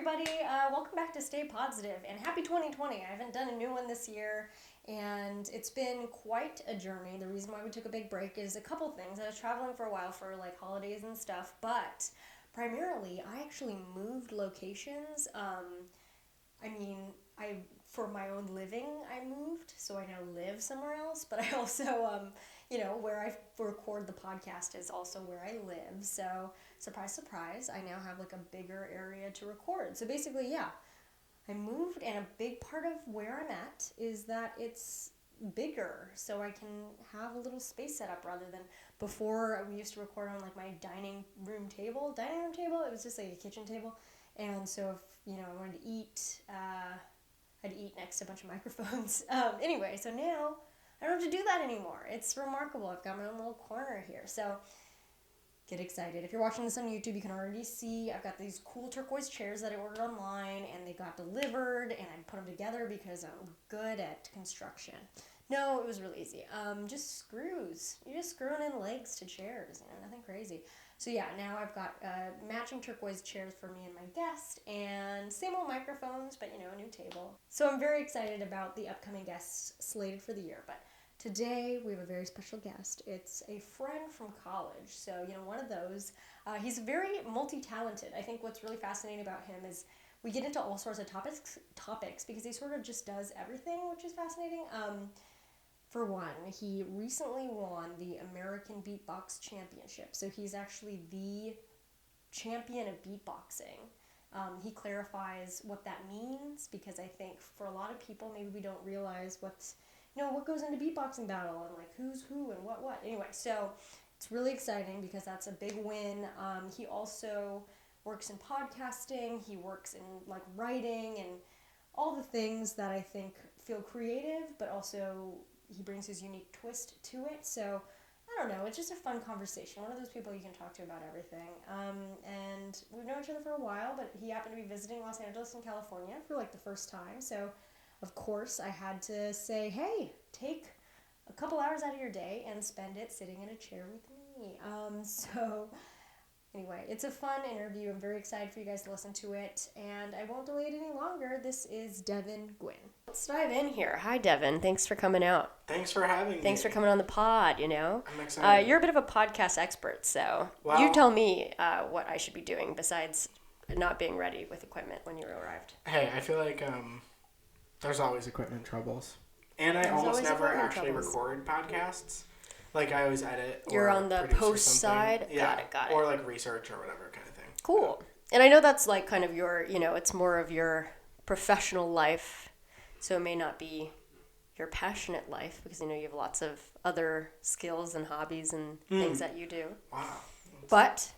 everybody. Welcome back to Stay Positive, and happy 2020. I haven't done a new one this year, and it's been quite a journey. The reason why we took a big break is a couple things. I was traveling for a while for like holidays and stuff, but primarily I actually moved locations. For my own living, I moved, so I now live somewhere else, but I also, where I record the podcast is also where I live, so surprise, surprise, I now have like a bigger area to record. So basically, yeah, I moved, and a big part of where I'm at is that it's bigger, so I can have a little space set up rather than before we used to record on like my dining room table, it was just like a kitchen table, and so if, I wanted to eat, I'd eat next to a bunch of microphones. Anyway, so now I don't have to do that anymore. It's remarkable. I've got my own little corner here. So get excited. If you're watching this on YouTube, you can already see I've got these cool turquoise chairs that I ordered online, and they got delivered, and I put them together because I'm good at construction. No, it was really easy. Just screws. You're just screwing in legs to chairs, nothing crazy. So yeah, now I've got matching turquoise chairs for me and my guest, and same old microphones, but a new table. So I'm very excited about the upcoming guests slated for the year, but today we have a very special guest. It's a friend from college, so one of those. He's very multi-talented. I think what's really fascinating about him is we get into all sorts of topics because he sort of just does everything, which is fascinating. For one, he recently won the American Beatbox Championship. So he's actually the champion of beatboxing. He clarifies what that means, because I think for a lot of people, maybe we don't realize what goes into beatboxing battle and like who's who and what. Anyway, so it's really exciting because that's a big win. He also works in podcasting. He works in like writing and all the things that I think feel creative, but also he brings his unique twist to it. So I don't know, it's just a fun conversation. One of those people you can talk to about everything. And we've known each other for a while, but he happened to be visiting Los Angeles and California for like the first time. So of course I had to say, hey, take a couple hours out of your day and spend it sitting in a chair with me. So anyway, it's a fun interview. I'm very excited for you guys to listen to it, and I won't delay it any longer. This is Devon Guinn. Let's dive in here. Hi, Devon. Thanks for coming out. Thanks for having me. Thanks for coming on the pod, I'm excited. You're a bit of a podcast expert, so you tell me what I should be doing besides not being ready with equipment when you arrived. Hey, I feel like there's always equipment troubles. And I almost never actually record podcasts. Like, I always edit. You're on the post side? Yeah. Got it. Or like research or whatever kind of thing. Cool. And I know that's like kind of your, it's more of your professional life. So it may not be your passionate life because you have lots of other skills and hobbies and things that you do. Wow. But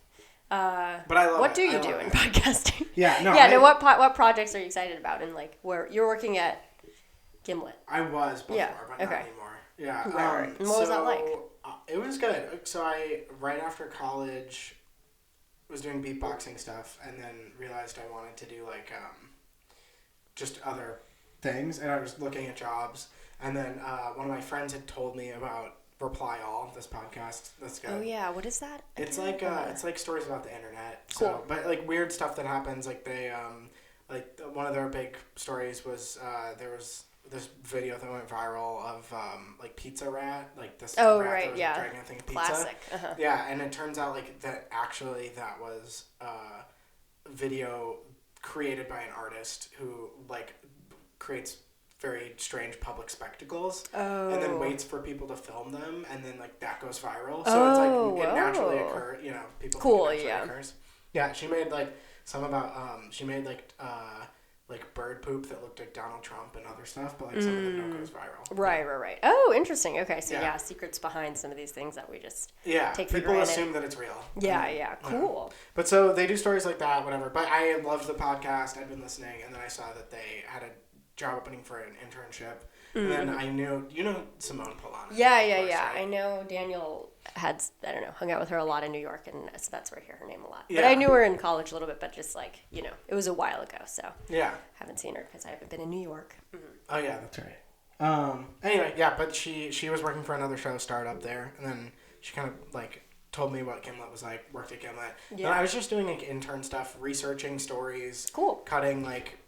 I love what it. do you do in podcasting? Yeah, no. Yeah, what projects are you excited about? And like where you're working at Gimlet. I was before, but not anymore. Yeah. Right. And what was that like? It was good. So I, right after college, was doing beatboxing stuff, and then realized I wanted to do like just other things, and I was looking at jobs, and then one of my friends had told me about Reply All, this podcast. That's good. Oh yeah, what is that? It's like stories about the internet. Cool. So, but like weird stuff that happens. Like they like one of their big stories was there was this video that went viral of like Pizza Rat, like this rat that was dragging a thing of pizza. Classic. Uh-huh. Yeah, and it turns out like that was a video created by an artist who like creates very strange public spectacles and then waits for people to film them, and then like that goes viral. So it's like it naturally occurs, people cool, think it naturally occurs. Yeah, she made like some about she made like bird poop that looked like Donald Trump and other stuff, but like some of it goes viral. Right. Oh, interesting. Okay, so secrets behind some of these things that we just take for people granted. assume that it's real. Yeah, cool. But so they do stories like that, whatever. But I loved the podcast. I'd been listening, and then I saw that they had a job opening for an internship. And then I knew, Simone Polana. Yeah. Right? I know Daniel had, hung out with her a lot in New York, and so that's where I hear her name a lot. Yeah. But I knew her in college a little bit, but just like, it was a while ago, so. Yeah. Haven't seen her because I haven't been in New York. Mm-hmm. Oh, yeah, that's right. Anyway, yeah, but she was working for another show, startup there, and then she kind of, like, told me what Gimlet was like, worked at Gimlet. Yeah. And I was just doing like intern stuff, researching stories, Cool. cutting like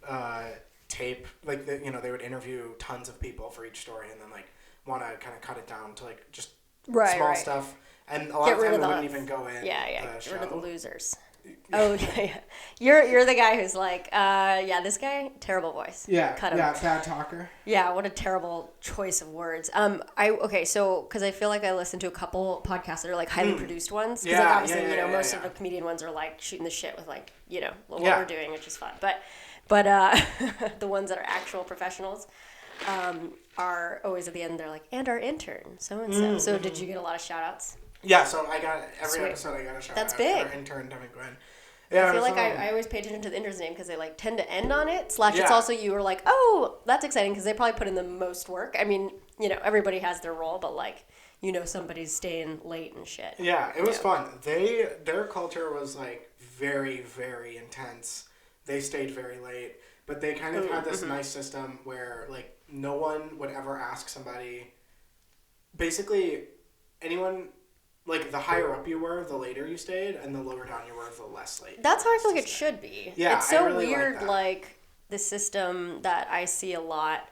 tape. Like they would interview tons of people for each story, and then like want to kind of cut it down to like just small stuff. And a lot of time it wouldn't even go in. Yeah, the get rid of the losers. Yeah. Oh yeah. You're the guy who's like, this guy, terrible voice. Yeah, Cut him. yeah, bad talker. Yeah, what a terrible choice of words. Because I feel like I listen to a couple podcasts that are like highly produced ones. Because obviously, most of the comedian ones are like shooting the shit with like, what we're doing, which is fun. But the ones that are actual professionals are always at the end. They're like, and our intern, so and so. So did you get a lot of shout outs? Yeah, so I got every Sweet. episode. I got a shout That's out. big. Our intern Devon Guinn. Yeah, I feel like I always pay attention to the intern's name because they like tend to end on it. / it's also you are like, oh, that's exciting because they probably put in the most work. I mean, everybody has their role, but like, somebody's staying late and shit. Yeah, it was fun. Their culture was like very, very intense. They stayed very late, but they kind of had this nice system where like no one would ever ask somebody. Basically, anyone. Like, the higher up you were, the later you stayed, and the lower down you were, the less late. That's how I feel like it should be. Yeah, it's so I really weird, like the system that I see a lot,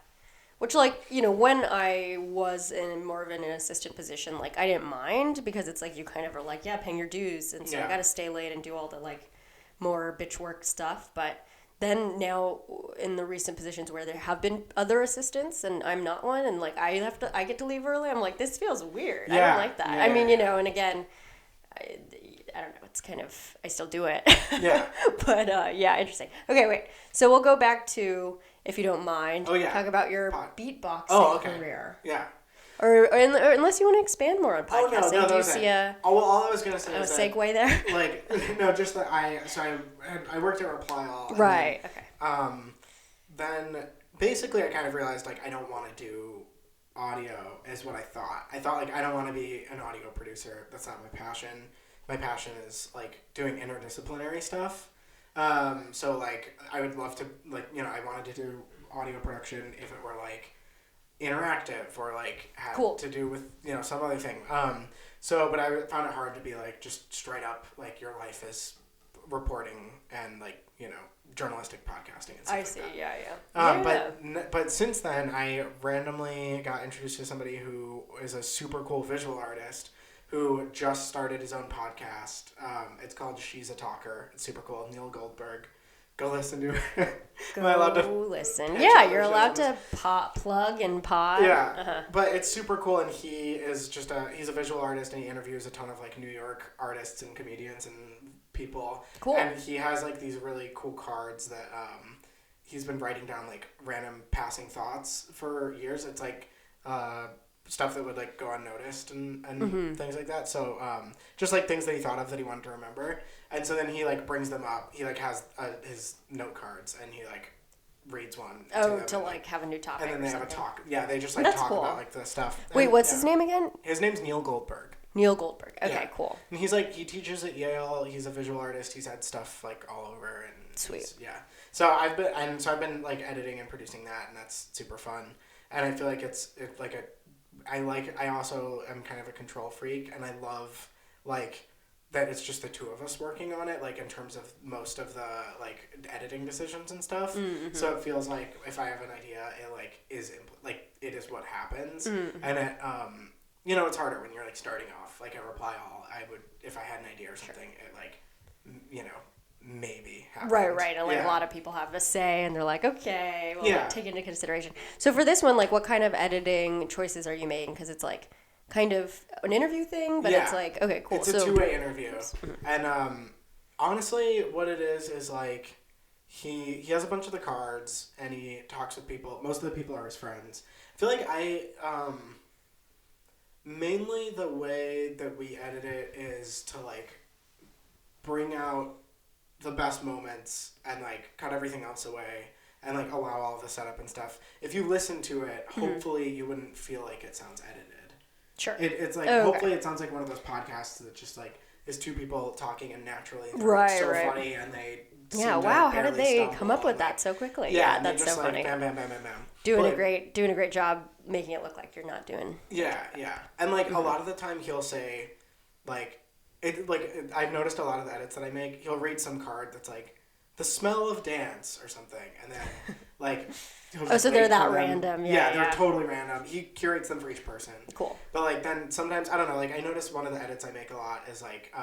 which, like, when I was in more of an assistant position, like, I didn't mind, because it's like, you kind of are like, yeah, paying your dues, and so I gotta stay late and do all the, like, more bitch work stuff, but then now, in the recent positions where there have been other assistants, and I'm not one, and like I get to leave early. I'm like, this feels weird. I don't like that. Yeah, I mean, and again, I don't know. It's kind of I still do it. Yeah. But interesting. Okay, wait. So we'll go back to, if you don't mind, talk about your beatboxing career. Yeah. Or unless you want to expand more on podcasting. No, do you see all I was gonna say is a segue there? Like, no, just that I worked at Reply All. Right. Then, okay. Then basically I kind of realized like I don't want to do audio is what I thought. I thought like I don't want to be an audio producer. That's not my passion. My passion is like doing interdisciplinary stuff. So like I would love to like I wanted to do audio production if it were like interactive or like had to do with some other thing. But I found it hard to be like just straight up like your life is reporting and like journalistic podcasting and stuff. I see. Yeah. But since then I randomly got introduced to somebody who is a super cool visual artist who just started his own podcast. It's called She's a Talker. It's super cool. Neil Goldberg. Go listen to it. Am I allowed to listen? Yeah, you're allowed to plug and pod. Yeah, but it's super cool, and he is he's a visual artist, and he interviews a ton of like New York artists and comedians and people. Cool. And he has like these really cool cards that he's been writing down like random passing thoughts for years. It's like stuff that would like go unnoticed and things like that. So just like things that he thought of that he wanted to remember. And so then he like brings them up. He like has his note cards and he like reads one. To like have a new topic. And then they have a talk. Yeah, they just like That's talk cool. about like the stuff. Wait, what's his name again? His name's Neil Goldberg. Neil Goldberg. Okay, cool. And he's like he teaches at Yale. He's a visual artist. He's had stuff like all over and sweet. Yeah. So I've been like editing and producing that, and that's super fun. And I feel like it's like I also am kind of a control freak, and I love like that it's just the two of us working on it, like in terms of most of the like editing decisions and stuff. Mm-hmm. So it feels like if I have an idea, it like it is what happens. Mm-hmm. And it it's harder when you're like starting off. Like at Reply All, I would if I had an idea or something, it like maybe happened. Right, and like a lot of people have a say, and they're like, okay, well, take it into consideration. So for this one, like, what kind of editing choices are you making? Because it's like kind of an interview thing, but it's like, okay, cool. It's a two-way interview, and honestly, what it is like he has a bunch of the cards, and he talks with people. Most of the people are his friends. I feel like mainly the way that we edit it is to like bring out the best moments and like cut everything else away and like allow all the setup and stuff. If you listen to it, hopefully you wouldn't feel like it sounds edited. Sure. It's like hopefully it sounds like one of those podcasts that just like is two people talking and naturally they're funny and they wow, how did they come up with that so quickly? Yeah, that's so funny. Bam, bam, bam, bam, bam. Doing a great job making it look like you're not doing. Yeah. And like a lot of the time he'll say like I've noticed a lot of the edits that I make. He'll read some card that's like, the smell of dance or something, and then like. So they're that random. Yeah, they're totally random. He curates them for each person. Cool. But like then sometimes I don't know. Like I notice one of the edits I make a lot is like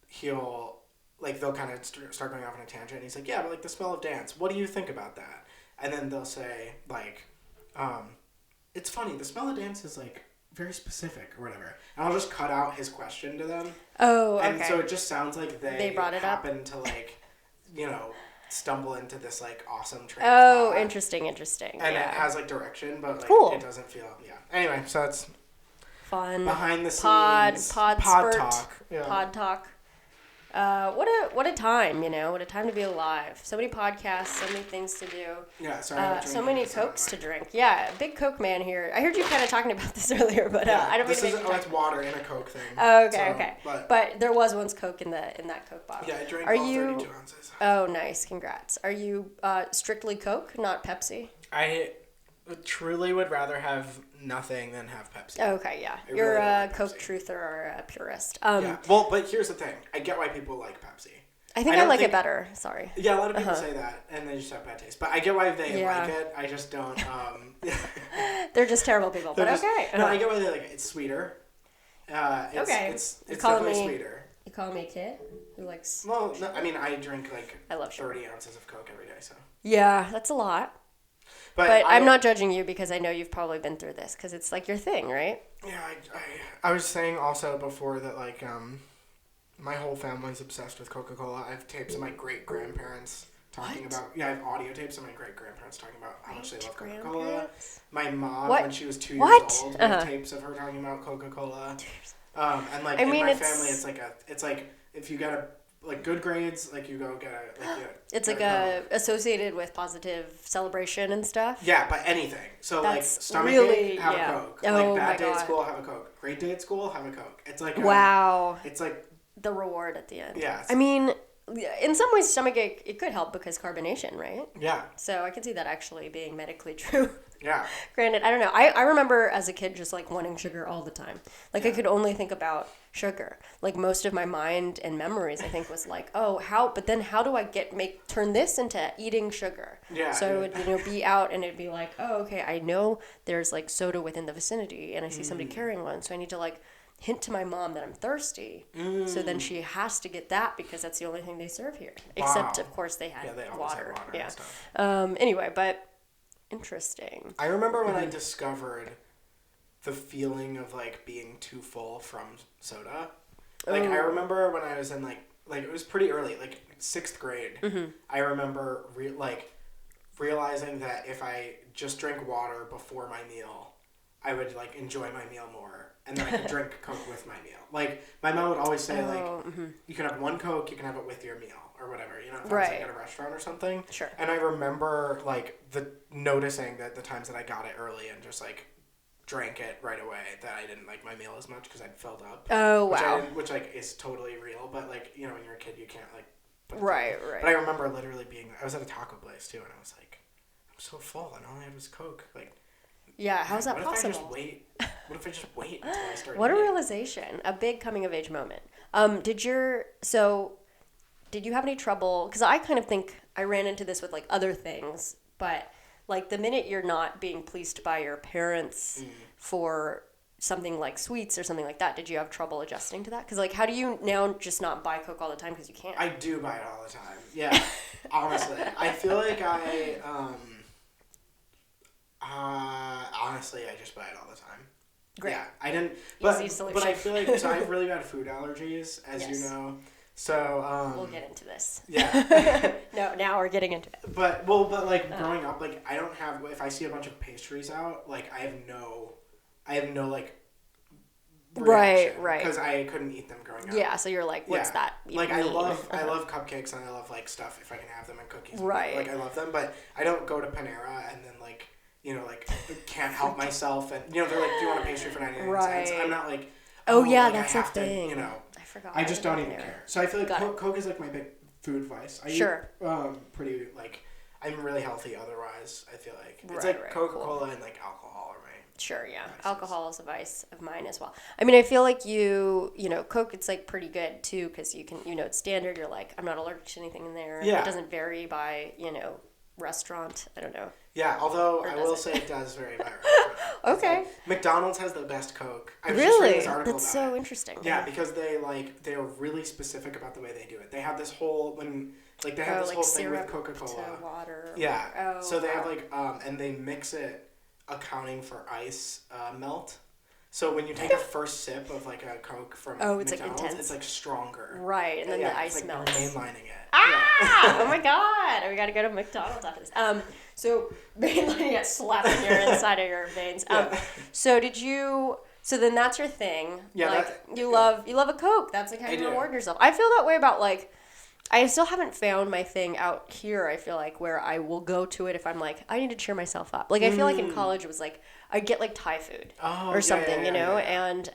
he'll like they'll kind of start going off on a tangent. And he's like, yeah, but like the smell of dance. What do you think about that? And then they'll say like, it's funny. The smell of dance is like very specific or whatever. And I'll just cut out his question to them. Oh, okay. And so it just sounds like they brought it up. to like, stumble into this like awesome train. Oh, interesting. And it has like direction, but like cool. It doesn't feel Anyway, so that's fun. Behind the Pod scenes. talk. Yeah. Pod talk. What a time, what a time to be alive. So many podcasts, so many things to do. Yeah, sorry. So many Cokes to drink. Yeah, big Coke man here. I heard you kind of talking about this earlier, but I don't think it's water in a Coke thing. Oh, okay. But there was once Coke in that Coke bottle. Yeah, I drank all 32 ounces. Oh, nice. Congrats. Are you strictly Coke, not Pepsi? I truly would rather have nothing than have Pepsi. Okay, yeah. You're really a Coke truther or a purist. Yeah. Well, but here's the thing. I get why people like Pepsi. I think I like it better. Sorry. Yeah, a lot of people say that, and they just have bad taste. But I get why they like it. I just don't. They're just terrible people. But okay. No, I get why they like it. It's sweeter. It's definitely sweeter. You call me a kid who likes. Well, no, I mean, I drink like I love 30 ounces of Coke every day. So. Yeah, that's a lot. But I'm not judging you because I know you've probably been through this because it's like your thing, right? Yeah, I was saying also before that like my whole family's obsessed with Coca Cola. I have tapes of my great grandparents talking about. Yeah, I have audio tapes of my great grandparents talking about how much they love Coca Cola. My mom, when she was 2 years old, I have tapes of her talking about Coca Cola. And like in my family, it's like if you got a. Like good grades, like you go get a it's like a associated with positive celebration and stuff. Yeah, but anything. So that's like stomachache, have a Coke. Oh, like bad day at school, have a Coke. Great day at school, have a Coke. It's like wow. It's like the reward at the end. Yeah. I mean, in some ways, stomachache it could help because carbonation, right? Yeah. So I can see that actually being medically true. Yeah. Granted, I don't know. I remember as a kid just like wanting sugar all the time. Like I could only think about sugar. Like most of my mind and memories I think was like, but then how do I turn this into eating sugar? Yeah. So it would be out and it'd be like, okay, I know there's like soda within the vicinity and I see somebody carrying one, so I need to like hint to my mom that I'm thirsty. So then she has to get that because that's the only thing they serve here. Wow. Except of course they had water. And stuff. Anyway, but interesting. I remember when I discovered the feeling of like being too full from soda. Like I remember when I was in like it was pretty early, like 6th grade. Mm-hmm. I remember realizing that if I just drank water before my meal, I would like enjoy my meal more, and then I could drink Coke with my meal. Like my mom would always say, you can have one Coke, you can have it with your meal or whatever. If I was like at a restaurant or something. Sure. And I remember like noticing that the times that I got it early and just like drank it right away, that I didn't like my meal as much because I'd filled up. Oh, wow. Which like is totally real, but like when you're a kid you can't like. Right. But I remember literally I was at a taco place too, and I was like, I'm so full, and all I had was Coke, like. Yeah, how's that possible? What if I just wait until I start What eating? a realization. A big coming of age moment. Did you have any trouble, because I kind of think I ran into this with like other things, but like the minute you're not being policed by your parents for something like sweets or something like that, did you have trouble adjusting to that? Because like how do you now just not buy Coke all the time because you can't? I do buy it all the time. Yeah, honestly. I feel like honestly, I just buy it all the time. Great. Yeah, I didn't. But I feel like so I have really bad food allergies, as you know. So we'll get into this. Yeah. No, now we're getting into it. But like growing up, like I don't have. If I see a bunch of pastries out, like I have no like. Right. Because I couldn't eat them growing up. Yeah, so you're like, what's that? Like I love cupcakes and I love like stuff if I can have them and cookies. Right. Like I love them, but I don't go to Panera and then like can't help myself and they're like, do you want a pastry for 99 cents? I'm not like. Oh yeah, like, that's I a have thing. To, I forgot. I just don't even care. So I feel like Coke is like my big food vice. I eat pretty like I'm really healthy otherwise, I feel like. It's Right, like right, Coca cool. Cola and like alcohol are my Sure, yeah. vices. Alcohol is a vice of mine as well. I mean, I feel like you know, Coke, it's like pretty good too because you can, you know, it's standard. You're like, I'm not allergic to anything in there. Yeah. It doesn't vary by, you know, restaurant. I don't know. Yeah, although Or I does will it? say it does vary by restaurant. It's Okay. like, McDonald's has the best Coke. I was just reading Really? this article That's about so it. interesting. Yeah, because they're really specific about the way they do it. They have this whole they have this like whole thing syrup with Coca Cola. to water. Yeah. Oh, So they have wow. and they mix it accounting for ice melt. So when you take a first sip of like a Coke from it's like McDonald's, intense. it's like stronger. Right, and then the ice it's like melts. mainlining it. Ah! Oh my god! We gotta go to McDonald's after this. So mainlining it, slapping your inside of your veins. So did you? So then that's your thing. Yeah, like you love a Coke. That's like how you do. reward yourself. I feel that way about like. I still haven't found my thing out here, I feel like, where I will go to it if I'm like, I need to cheer myself up. Like, I feel like in college it was like, I'd get like Thai food or something, you know? Yeah. And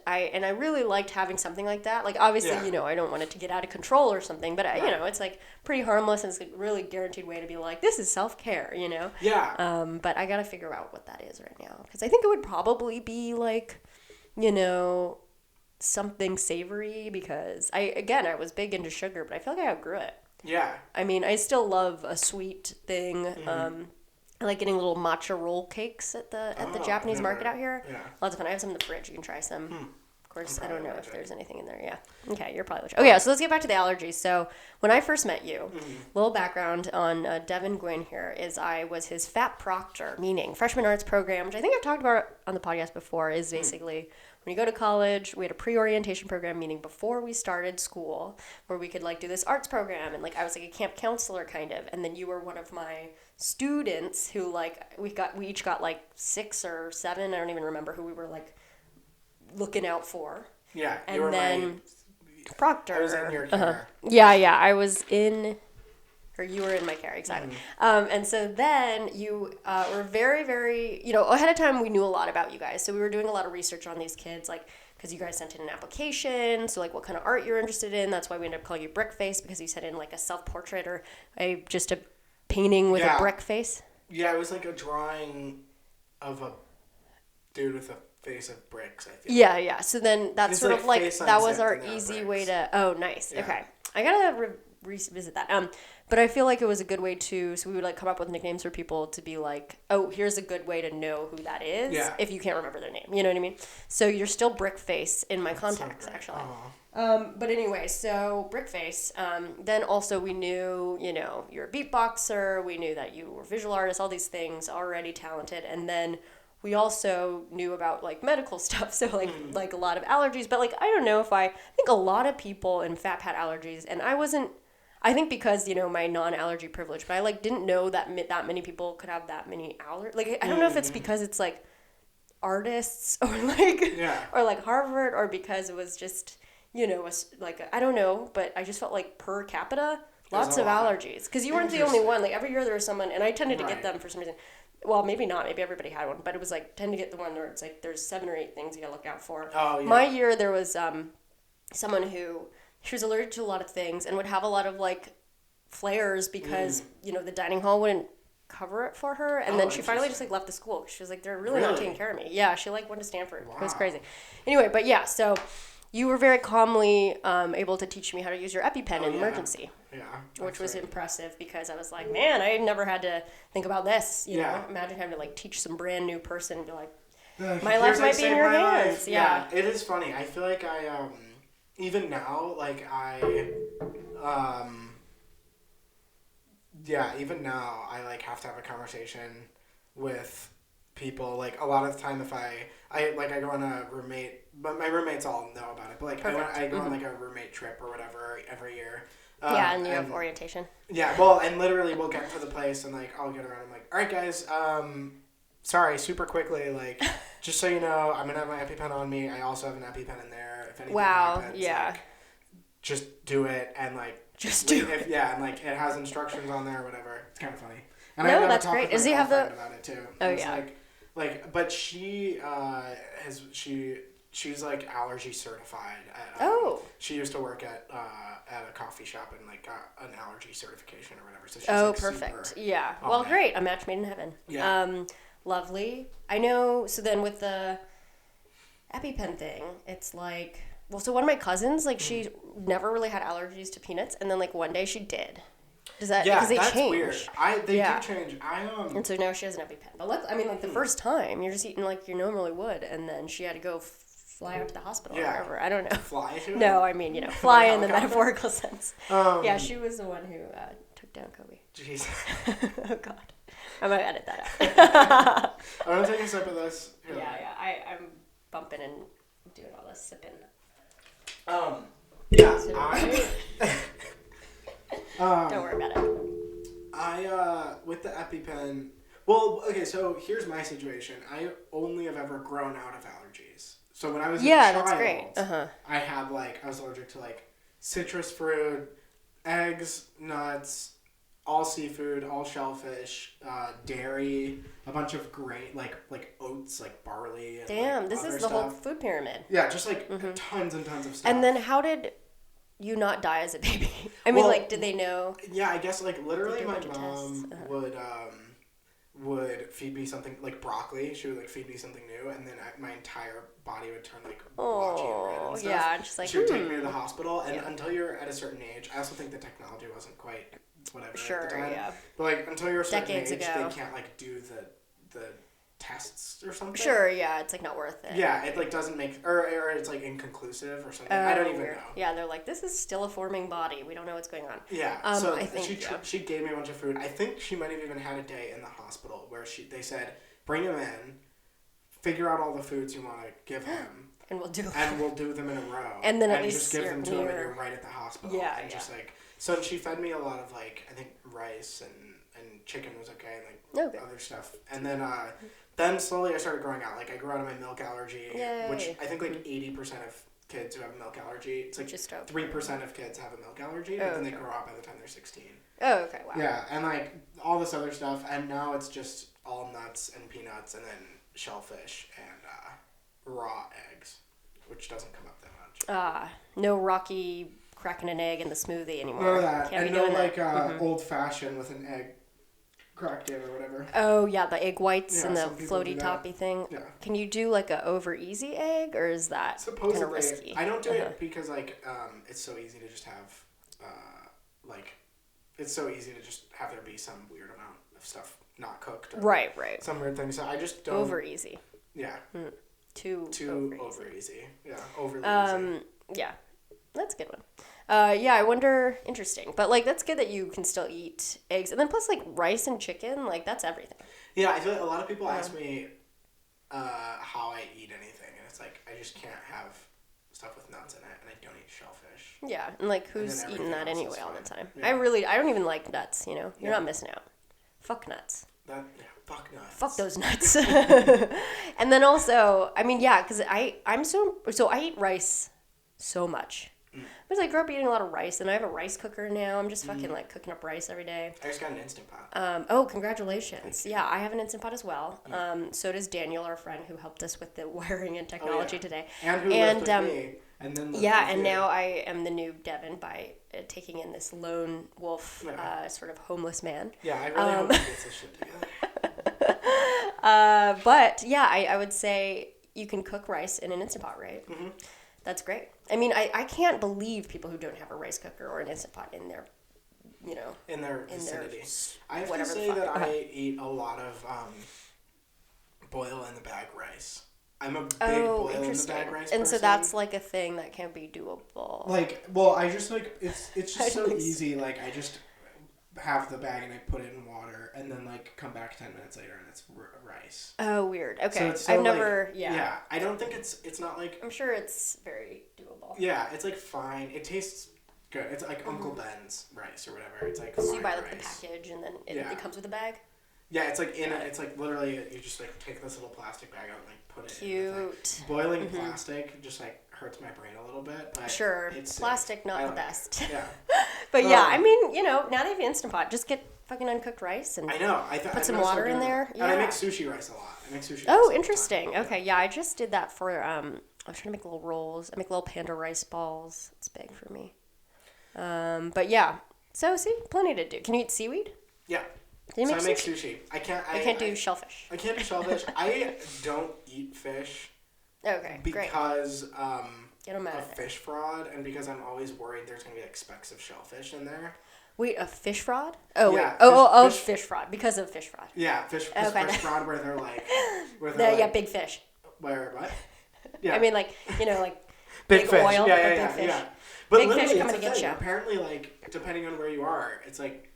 I really liked having something like that. Like, obviously, you know, I don't want it to get out of control or something, but, you know, it's like pretty harmless and it's a really guaranteed way to be like, this is self-care, you know? Yeah. But I gotta figure out what that is right now. Because I think it would probably be like, you know, something savory because I was big into sugar, but I feel like I outgrew it. Yeah. I mean, I still love a sweet thing. I like getting little matcha roll cakes at the Japanese market out here. Yeah. Lots of fun. I have some in the fridge. You can try some. Of course, I don't know if there's anything in there. Yeah. Okay, you're probably allergic. Oh yeah, so let's get back to the allergies. So when I first met you, little background on Devon Guinn here is I was his FAP proctor, meaning freshman arts program, which I think I've talked about on the podcast before, is basically when you go to college, we had a pre-orientation program, meaning before we started school, where we could like do this arts program, and like I was like a camp counselor kind of, and then you were one of my students who like we each got like 6 or 7, I don't even remember who we were like looking out for. Yeah, and you were then proctor. I was in your care. Yeah, I was in. Or you were in my care, exactly. And so then you were very, very, you know, ahead of time we knew a lot about you guys. So we were doing a lot of research on these kids, like, because you guys sent in an application. So, like, what kind of art you're interested in. That's why we ended up calling you Brick Face, because you sent in, like, a self-portrait or just a painting with a brick face. Yeah, it was like a drawing of a dude with a face of bricks, I feel. Yeah. So then that's It's sort like of like, face that was unzipped our and now easy bricks. way to, oh, nice. Yeah. Okay. I gotta revisit that. But I feel like it was a good way to, so we would like come up with nicknames for people to be like, oh, here's a good way to know who that is if you can't remember their name. You know what I mean? So you're still Brickface in my contacts, actually. But anyway, so Brickface. Then also we knew, you know, you're a beatboxer. We knew that you were a visual artist, all these things, already talented. And then we also knew about like medical stuff. So like a lot of allergies. But like, I don't know if I think a lot of people in FAP had allergies, and I think because, you know, my non-allergy privilege, but I, like, didn't know that many people could have that many allergies. Like, I don't know if it's because it's, like, artists or, like, or, like, Harvard, or because it was just, you know, I don't know, but I just felt like per capita, lots of allergies. Because you weren't the only one. Like, every year there was someone, and I tended to get them for some reason. Well, maybe not. Maybe everybody had one. But it was, like, tend to get the one where it's, like, there's 7 or 8 things you gotta look out for. Oh, yeah. My year, there was someone who... She was allergic to a lot of things and would have a lot of, like, flares because, you know, the dining hall wouldn't cover it for her. And then she finally just, like, left the school because she was like, they're really not taking care of me. Yeah, she, like, went to Stanford. Wow. It was crazy. Anyway, but yeah, so you were very calmly able to teach me how to use your EpiPen in emergency. Yeah. Which was impressive because I was like, man, I never had to think about this. You know, imagine having to, like, teach some brand new person and be like, my life might be in your hands. Yeah. It is funny. I feel like even now, like, even now, I, like, have to have a conversation with people. Like, a lot of the time, if I go on a roommate, but my roommates all know about it, but, like, I go on, like, a roommate trip or whatever every year. And you have orientation. Yeah, well, and literally we'll get to the place and, like, I'll get around and I'm like, all right, guys, sorry, super quickly, like, just so you know, I'm going to have my EpiPen on me. I also have an EpiPen in there. If anything happens, like, just do it and, like, just do it. Yeah, and, like, it has instructions on there or whatever. It's kind of funny. And no, that's great. Does he have the... about it too. Oh, it's yeah. Like, but she she's like allergy certified. She used to work at a coffee shop and like got an allergy certification or whatever. So she's like perfect. super Yeah. Well, great. A match made in heaven. Yeah. Lovely. I know. So then with the EpiPen thing, it's like, well, so one of my cousins, like she never really had allergies to peanuts, and then like one day she did. Does that? Yeah, because they that's change. weird. They do change. And so now she has an EpiPen. But like the first time you're just eating like you normally would, and then she had to go fly out to the hospital or whatever. I don't know. Fly? No, I mean fly in the metaphorical sense. Yeah, she was the one who took down Kobe. Jeez. Oh God, I might edit that out. I'm gonna take a sip of this. Here. Yeah. I'm bumping and doing all this sipping. Don't worry about it. With the EpiPen, well, okay, so here's my situation. I only have ever grown out of allergies. So when I was a child, that's great. I had I was allergic to citrus fruit, eggs, nuts, all seafood, all shellfish, dairy, a bunch of grain, like oats, like barley. And, damn, this is the stuff. whole food pyramid. Yeah, just tons and tons of stuff. And then how did you not die as a baby? I mean, did they know? Yeah, I guess literally my mom would feed me something like broccoli. She would feed me something new, and then my entire body would turn blotchy and red and stuff. Yeah, just she would take me to the hospital, and until you're at a certain age, I also think the technology wasn't quite whatever. Sure, at the time. yeah. But until you're a certain Decades age, ago. they can't do the tests or something. Sure, yeah, it's not worth it. Yeah, it doesn't make or it's inconclusive or something. I don't even know. Yeah, they're like, this is still a forming body. We don't know what's going on. Yeah, so I think she gave me a bunch of food. I think she might have even had a day in the hospital where they said, bring him in, figure out all the foods you want to give him. And we'll do them. And we'll do them in a row. And then at least just give them to him and you're right at the hospital. Yeah, and just so she fed me a lot of I think rice and chicken was okay and other stuff. And then slowly I started growing out. I grew out of my milk allergy, which I think 80% of kids who have a milk allergy, it's 3% of kids have a milk allergy, but then they grow out by the time they're 16. Oh, okay, wow. Yeah, and all this other stuff, and now it's just all nuts and peanuts and then shellfish and raw eggs, which doesn't come up that much. No Rocky cracking an egg in the smoothie anymore. None of that. Can't and be no doing old fashioned with an egg cracked in or whatever. Oh yeah, the egg whites and the floaty do toppy thing. Yeah. Can you do a over easy egg, or is that kind of risky? I don't do it because it's so easy to just have it's so easy to just have there be some weird amount of stuff not cooked. Or right. Some weird thing. So I just don't. Over easy. Yeah. Too over easy. Yeah. Overly easy. Yeah, that's a good one. Yeah, I wonder. Interesting, but that's good that you can still eat eggs, and then plus rice and chicken, that's everything. Yeah, I feel a lot of people ask me how I eat anything, and it's I just can't have stuff with nuts in it, and I don't eat shellfish. Yeah, and who's eating that anyway all the time? Yeah. I don't even like nuts. You're not missing out. Fuck nuts. Fuck nuts. Fuck those nuts. And then also, because I'm so I eat rice so much. Because I grew up eating a lot of rice, and I have a rice cooker now. I'm just fucking cooking up rice every day. I just got an Instant Pot. Oh, congratulations. Yeah, I have an Instant Pot as well. So does Daniel, our friend who helped us with the wiring and technology today. And who lived with me. And then and now I am the new Devon by taking in this lone wolf, sort of homeless man. Yeah, I really hope he gets this shit together. But yeah, I would say you can cook rice in an Instant Pot, right? Mm-hmm. That's great. I can't believe people who don't have a rice cooker or an Instant Pot in their, in their vicinity. I have to say that I eat a lot of boil in the bag rice. I'm a big boil in the bag rice person. And so that's a thing that can be doable. I just it's just so easy. I just have the bag and I put it in water and then come back 10 minutes later and it's rice. Oh, weird. Okay. So I've never. Yeah. I don't think it's not I'm sure it's very doable. Yeah, it's fine. It tastes good. It's Uncle Ben's rice or whatever. It's so you buy rice. The package and then it comes with a bag. Yeah, it's it's literally you just take this little plastic bag out and put it in. Cute. Boiling plastic just hurts my brain a little bit, but sure. It's plastic not the best. Yeah. But yeah, now they have Instant Pot, just get fucking uncooked rice and I know. Put some water in there. Yeah. And I make sushi rice a lot. Oh, interesting. Okay, yeah, I just did that for I was trying to make little rolls. I make little panda rice balls. It's big for me. But yeah. So, see, plenty to do. Can you eat seaweed? Yeah. Can you So make I make sushi? sushi. I can't do shellfish. I can't do shellfish. I don't eat fish. Okay, great. Because Get them out of of there. fish fraud, and because I'm always worried there's going to be like specks of shellfish in there. Wait, a fish fraud? Oh, Yeah, wait. Fish fraud. Because of fish fraud. Yeah, fish fraud where they're like... Big fish. Where, what? Yeah. I mean, like, like... big fish. Oil, Yeah. big fish. But big literally, fish coming it's to a get thing. you. Apparently, like, depending on where you are, it's like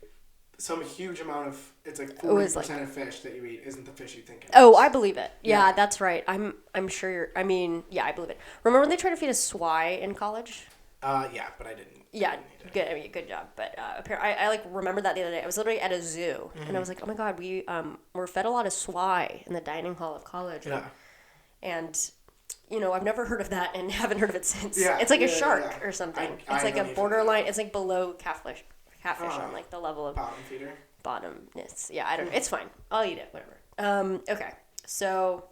some huge amount of... It's like 40% of fish that you eat isn't the fish you think it is. Oh, I believe it. Yeah, Yeah. that's right. I'm sure you're... I mean, yeah, I believe it. Remember when they tried to feed us swai in college? Yeah, but I didn't. Yeah, good. I mean, good job. But I like remember that the other day. I was literally at a zoo, and I was like, oh my god, we were fed a lot of swai in the dining hall of college. Yeah. And I've never heard of that and haven't heard of it since. Yeah, It's like a yeah, shark yeah. or something. I It's like don't a even borderline. know. It's like below catfish on like the level of Bottom feeder. bottomness. Yeah, I don't know. It's fine. I'll eat it. Whatever. Okay. So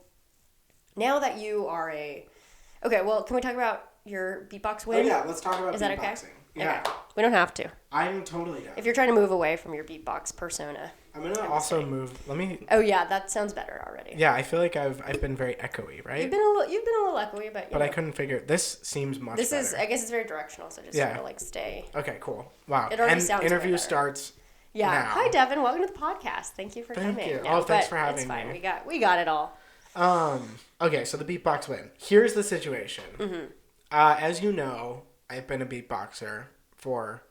now that you are okay, well, can we talk about your beatbox win? Oh yeah, let's talk about Is beatboxing. that okay? Yeah. Okay. We don't have to. I'm totally down. If you're trying to move away from your beatbox persona. I'm gonna also move. Let me. Oh yeah, that sounds better already. Yeah, I feel like I've been very echoey, right? You've been a little echoey, but I couldn't figure. This seems much. This better. is, I guess, it's very directional, so just Yeah. sort of like stay. Okay, cool. Wow. It already and sounds way interview better. starts. Yeah. now. Hi, Devon. Welcome to the podcast. Thank you for Thank coming. you. No, Oh, thanks but for having it's fine. me. We got it all. Okay, so the beatbox win. Here's the situation. Mm-hmm. As you know, I've been a beatboxer for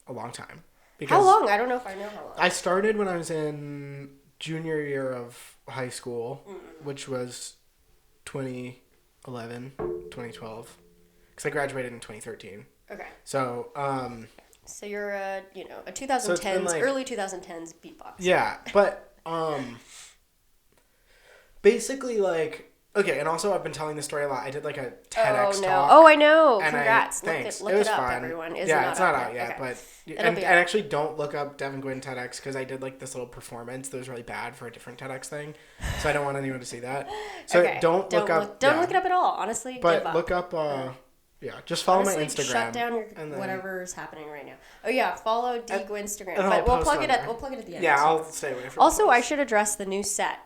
a long time. How long? I don't know if I know how long. I started when I was in junior year of high school, which was 2011, 2012. Because I graduated in 2013. Okay. So, So you're a 2010s, like- early 2010s beatbox. yeah, but, basically, like, okay, and also I've been telling this story a lot. I did, like, a TEDx talk. Oh, I know. And Congrats. thanks. Look it was it up, fun. everyone. Is yeah, it it's not out out yet, Okay. but It'll and be out. actually don't look up Devon Guinn TEDx because I did like this little performance that was really bad for a different TEDx thing, so I don't want anyone to see that. So Okay. don't look up. Don't yeah. look it up at all. Honestly, But give up. look up. Yeah, just follow Honestly, my Instagram. Shut down and then- whatever's happening right now. Oh yeah, follow D Instagram. and I'll But we'll post plug on it there. at the end. Yeah, so. I'll stay away from. Also, I those. should address the new set.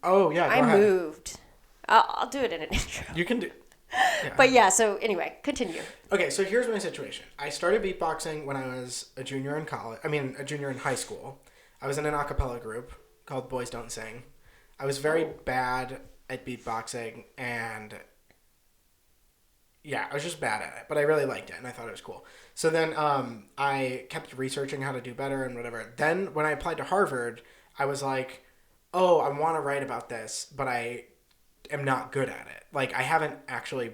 Oh yeah, go I ahead. moved. I'll do it in an intro. You can do. Yeah. But yeah, so anyway, continue. Okay, so here's my situation. I started beatboxing when I was a junior in college. I mean, a junior in high school. I was in an a cappella group called Boys Don't Sing. I was very bad at beatboxing, and yeah, I was just bad at it. But I really liked it, and I thought it was cool. So then I kept researching how to do better and whatever. Then when I applied to Harvard, I was like, oh, I want to write about this, but I am not good at it. Like, I haven't actually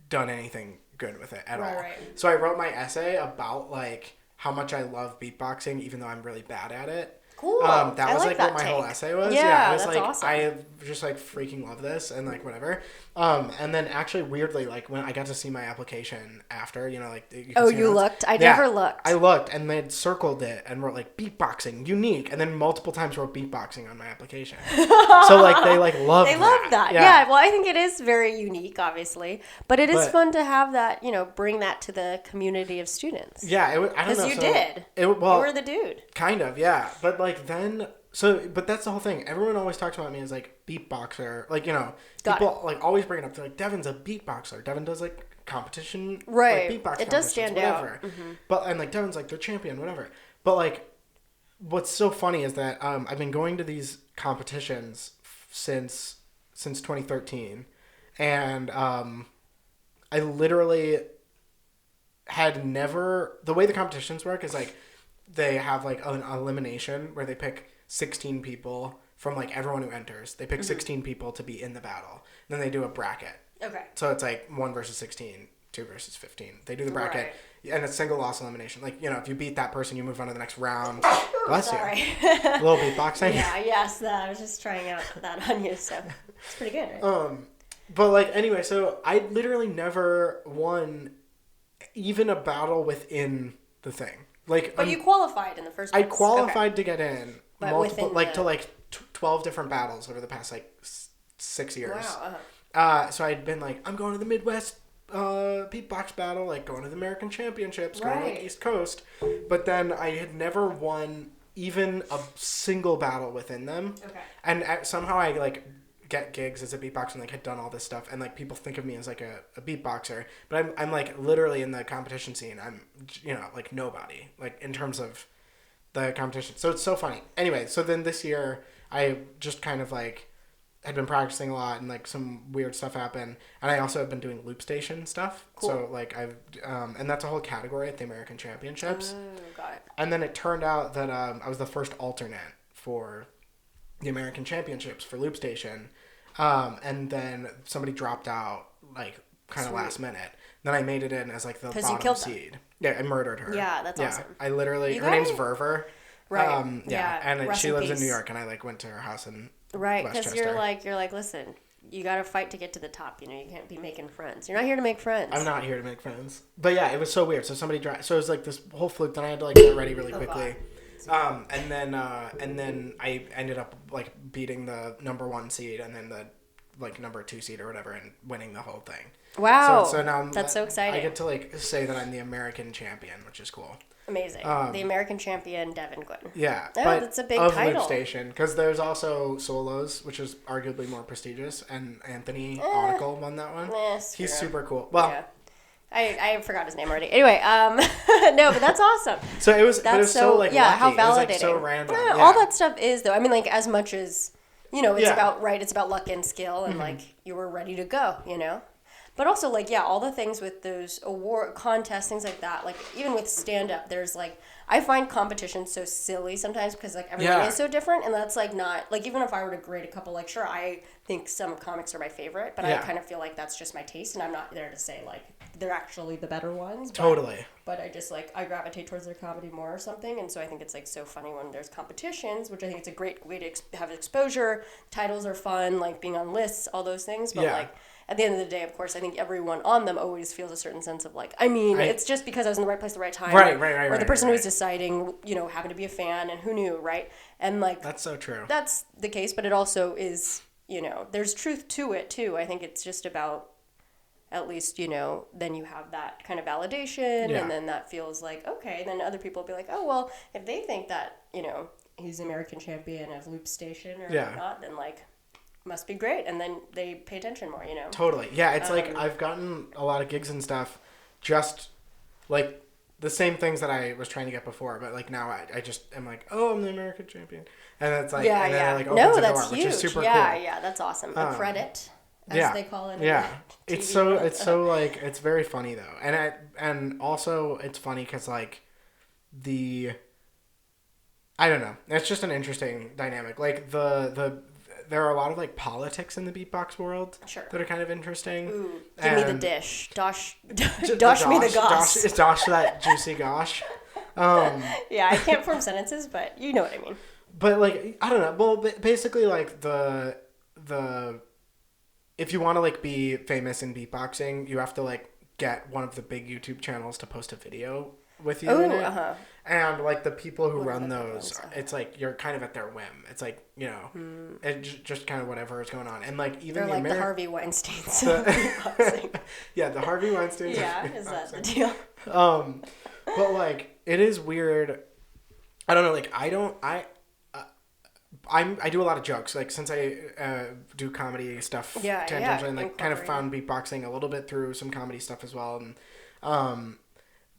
done anything good with it at all. Right. So I wrote my essay about, like, how much I love beatboxing, even though I'm really bad at it. Cool. That I was, like like, that what my whole take. essay was. Yeah, I was, that's like, awesome. I just, like, freaking love this and, like, whatever. And then, actually, weirdly, like, when I got to see my application after, like... You can see You notes. looked? I Yeah, never looked. I looked, and they had circled it and wrote, like, beatboxing, unique, and then multiple times wrote beatboxing on my application. So, like, they, like, love They love that. Yeah. Well, I think it is very unique, obviously. But it is But- fun to have that, bring that to the community of students. Yeah, I don't know. Because you so did. You You were the dude. kind of, yeah. But, like, then... So, but that's the whole thing. Everyone always talks about me as, like, beatboxer. Like, Got people, like, always bring it up. They're like, Devon's a beatboxer. Devon does, like, competition. Right. Like, beatbox It does stand out. whatever. But, and, like, Devon's, like, their champion, whatever. But, like, what's so funny is that I've been going to these competitions since 2013. And I literally had never... The way the competitions work is, like, they have, like, an elimination where they pick 16 people from, like, everyone who enters. They pick 16 people to be in the battle. And then they do a bracket. Okay. So it's, like, 1 versus 16, 2 versus 15. They do the bracket, and it's single loss elimination. Like, if you beat that person, you move on to the next round. Bless Sorry. you. A little beatboxing. Yeah, yes, I was just trying out that on you, so it's pretty good, right? But, like, anyway, so I literally never won even a battle within the thing. Like, But you qualified in the first place. I qualified to get in But multiple, within like, the- to, like, 12 different battles over the past, like, 6 years. Wow. So I'd been like, I'm going to the Midwest beatbox battle, like going to the American Championships, going to like East Coast. But then I had never won even a single battle within them. Okay. And somehow I like get gigs as a beatboxer and like had done all this stuff, and like people think of me as like a beatboxer, but I'm like literally in the competition scene. I'm, you know, like nobody, like in terms of the competition. So it's so funny. Anyway, so then this year I just kind of like had been practicing a lot, and like some weird stuff happened, and I also have been doing Loopstation stuff. Cool. So like I've and that's a whole category at the American Championships. Got it. And then it turned out that I was the first alternate for the American Championships for Loopstation, and then somebody dropped out like kind of last minute. Then I made it in as like the bottom seed. Yeah, I murdered her. Yeah, that's awesome. I literally, her name's Verver. Right. And she lives in New York, and I like went to her house in because you're like, listen, you got to fight to get to the top. You know, you can't be making friends. You're not here to make friends. I'm not here to make friends. But yeah, it was so weird. So somebody so it was like this whole fluke. Then I had to like get ready really quickly. And then I ended up like beating the number 1 seed and then the like number 2 seed or whatever and winning the whole thing. Wow. So now that's so exciting. I get to like say that I'm the American champion, which is cool. Amazing. The American champion, Devon Guinn. Yeah. Oh, but that's a big of title. Loopstation, because there's also Solos, which is arguably more prestigious, and Anthony Audicle won that one. He's super cool. Well, yeah. I forgot his name already. Anyway, no, but that's awesome. So it was so like yeah, lucky. how validating. It was like so random. Yeah, all that stuff is though. I mean, like as much as you know, it's it's about luck and skill, and like you were ready to go, you know. But also, like, yeah, all the things with those award contests, things like that, like, even with stand-up, there's, like, I find competition so silly sometimes because, like, everything is so different, and that's, like, not, like, even if I were to grade a couple, like, sure, I think some comics are my favorite, but I kind of feel like that's just my taste, and I'm not there to say, like, they're actually the better ones. Totally. But I just, like, I gravitate towards their comedy more or something, and so I think it's, like, so funny when there's competitions, which I think it's a great way to have exposure. Titles are fun, like, being on lists, all those things, but, like, at the end of the day, of course, I think everyone on them always feels a certain sense of like, I mean, it's just because I was in the right place at the right time. Right. Or the person who was deciding, you know, happened to be a fan and who knew, right? And like... That's so true. That's the case, but it also is, you know, there's truth to it too. I think it's just about, at least, you know, then you have that kind of validation and then that feels like, okay, then other people will be like, oh, well, if they think that, you know, he's American champion of Loopstation or whatnot, then like... must be great, and then they pay attention more, you know. Totally. Yeah, it's like I've gotten a lot of gigs and stuff just like the same things that I was trying to get before, but like now I just am like, oh, I'm the American champion, and it's like and then it like opens the door, which is super cool. Yeah, that's awesome. A credit, as they call it. Yeah, it's so like it's very funny though, and also it's funny because like I don't know, it's just an interesting dynamic. Like there are a lot of like politics in the beatbox world that are kind of interesting. Ooh, give me the dish. Dosh me the gosh. Dosh that juicy gosh. Yeah, I can't form sentences, but you know what I mean. But like, I don't know. Well, basically like the if you want to like be famous in beatboxing, you have to like get one of the big YouTube channels to post a video with you in it. And like the people who run those, it's like you're kind of at their whim. It's like, you know, it just kind of whatever is going on. And like even they're like the Harvey Weinsteins of beatboxing. Yeah, the Harvey Weinsteins. Yeah, is that the deal? But like it is weird. I don't know. Like I do a lot of jokes. Like since I do comedy stuff tangentially, and like kind of found beatboxing a little bit through some comedy stuff as well, and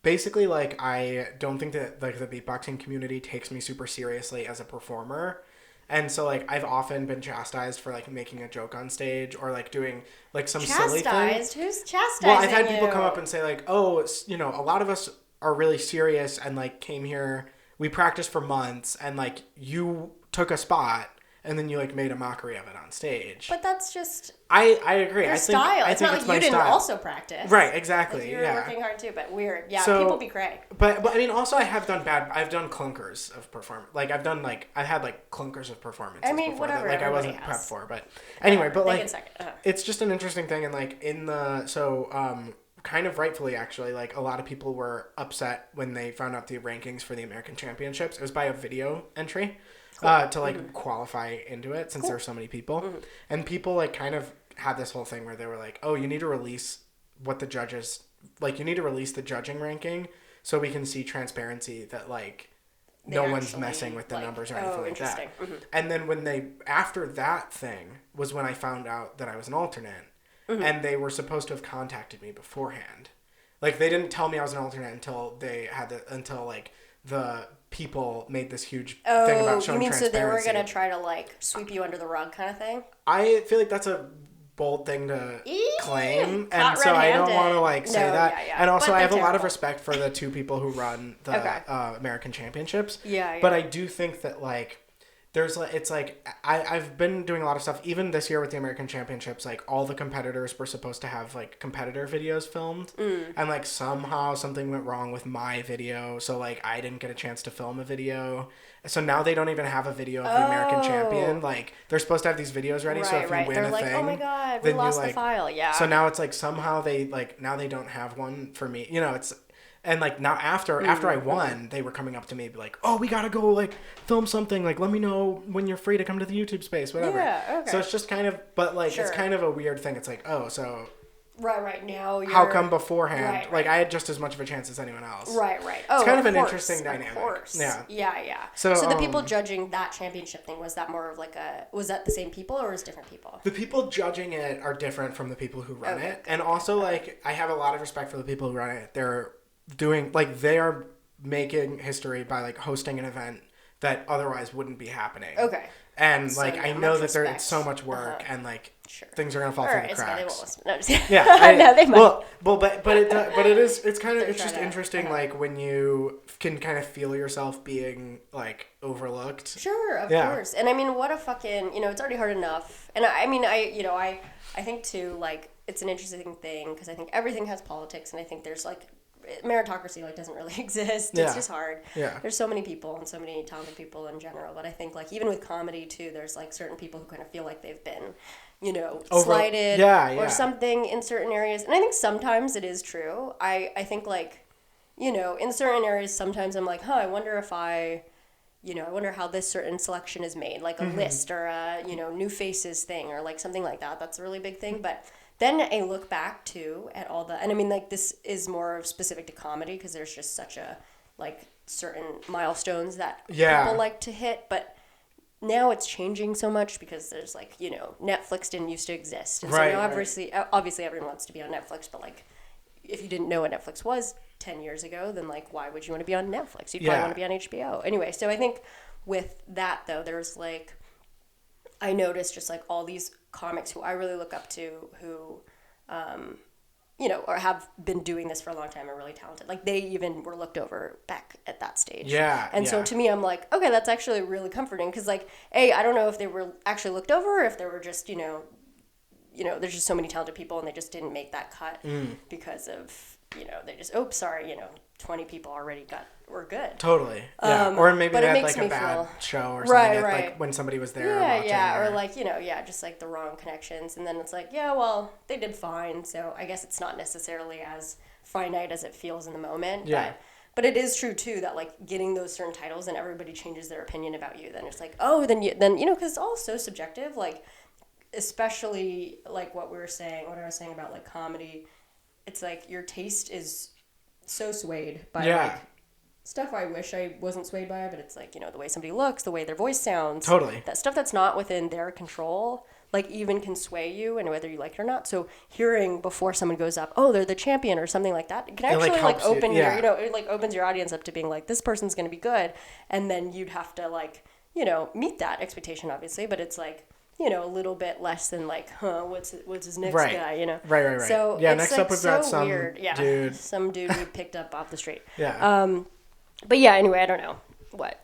basically, like, I don't think that, like, the beatboxing community takes me super seriously as a performer. And so, like, I've often been chastised for, like, making a joke on stage or, like, doing, like, some silly thing. Chastised? Who's chastising Well, I've had people come up and say, like, oh, you know, a lot of us are really serious and, like, came here, we practiced for months, and, like, you took a spot, and then you, like, made a mockery of it on stage. But that's just... I agree. Your style. It's not like you didn't also practice. Right, exactly. Like you were working hard too, but weird. Yeah, so, people be cray. But I mean, also I've done clunkers of performance. Like I had like clunkers of performances. I mean, before whatever. That, like I wasn't prepped for, but anyway. But like, it's just an interesting thing, and like kind of rightfully actually, like a lot of people were upset when they found out the rankings for the American Championships. It was by a video entry. To like qualify into it since there were so many people, and people like kind of had this whole thing where they were like, oh, you need to release what the judges, like, you need to release the judging ranking so we can see transparency that, like, no one's messing with the numbers or anything like that. Mm-hmm. And then after that thing was when I found out that I was an alternate, and they were supposed to have contacted me beforehand. Like, they didn't tell me I was an alternate until the people made this huge thing about showing transparency. So they were going to try to, like, sweep you under the rug kind of thing? I feel like that's a bold thing to claim, and so I don't want to, like, say that. Yeah. And also, I have a lot of respect for the two people who run the American Championships. Yeah. But I do think that, like, I've been doing a lot of stuff, even this year with the American Championships, like, all the competitors were supposed to have, like, competitor videos filmed, and, like, somehow something went wrong with my video, so, like, I didn't get a chance to film a video, so now they don't even have a video of the American champion. Like, they're supposed to have these videos ready, so if you win a thing, oh my god, we lost the file, so now it's, like, somehow they, like, now they don't have one for me, you know, it's... And, like, now after I won, they were coming up to me like, oh, we gotta go, like, film something. Like, let me know when you're free to come to the YouTube space, whatever. Yeah, okay. So it's just kind of, but, like, it's kind of a weird thing. It's like, oh, so... Right, now you're... How come beforehand? Right. Like, I had just as much of a chance as anyone else. Right. Oh, it's kind of an interesting dynamic. Of course. Yeah. So the people judging that championship thing, was that more of, like, was that the same people, or was it different people? The people judging it are different from the people who run it. Okay. And also, like, I have a lot of respect for the people who run it. They're doing, like, they are making history by, like, hosting an event that otherwise wouldn't be happening. Okay. And, like, I know that it's so much work, and, like, things are gonna fall through the cracks. They won't listen. No, they might. It's kind of, it's just interesting, like, when you can kind of feel yourself being, like, overlooked. Sure, of course. And I mean, what a fucking, it's already hard enough. And I think too, like, it's an interesting thing because I think everything has politics, and I think there's, like, meritocracy, like, doesn't really exist. It's just hard. Yeah. There's so many people and so many talented people in general, but I think, like, even with comedy too, there's, like, certain people who kind of feel like they've been, slighted or something in certain areas. And I think sometimes it is true. I think, like, in certain areas, sometimes I'm like, I wonder if I wonder how this certain selection is made, like a list or a, new faces thing or, like, something like that. That's a really big thing. But then I look back, too, at all the... And, I mean, like, this is more specific to comedy because there's just such a, like, certain milestones that people like to hit. But now it's changing so much because there's, like, Netflix didn't used to exist. And so now obviously everyone wants to be on Netflix. But, like, if you didn't know what Netflix was 10 years ago, then, like, why would you want to be on Netflix? You'd probably want to be on HBO. Anyway, so I think with that, though, there's, like... I noticed just, like, all these comics who I really look up to who, or have been doing this for a long time and really talented. Like, they even were looked over back at that stage. Yeah. And so to me, I'm like, okay, that's actually really comforting because, like, I don't know if they were actually looked over or if they were just, there's just so many talented people and they just didn't make that cut because of, they just, 20 people already were good. Totally. Yeah. Or maybe they had, like, a bad show or something like when somebody was there watching. Yeah, or like, just, like, the wrong connections. And then it's like, well, they did fine. So I guess it's not necessarily as finite as it feels in the moment. Yeah. But it is true, too, that, like, getting those certain titles and everybody changes their opinion about you. Then it's like, then because it's all so subjective. Like, especially, like, what I was saying about, like, comedy. It's like your taste is so swayed by, like, stuff I wish I wasn't swayed by, but it's like, the way somebody looks, the way their voice sounds. Totally. That stuff that's not within their control, like, even can sway you and whether you like it or not. So hearing before someone goes up, they're the champion or something like that, it can actually, like, open your, it, like, opens your audience up to being like, this person's going to be good. And then you'd have to, like, meet that expectation, obviously, but it's like, a little bit less than, like, what's his next guy, Right. So next, like, up we've got some weird. dude. Some dude we picked up off the street. Yeah. But anyway, I don't know what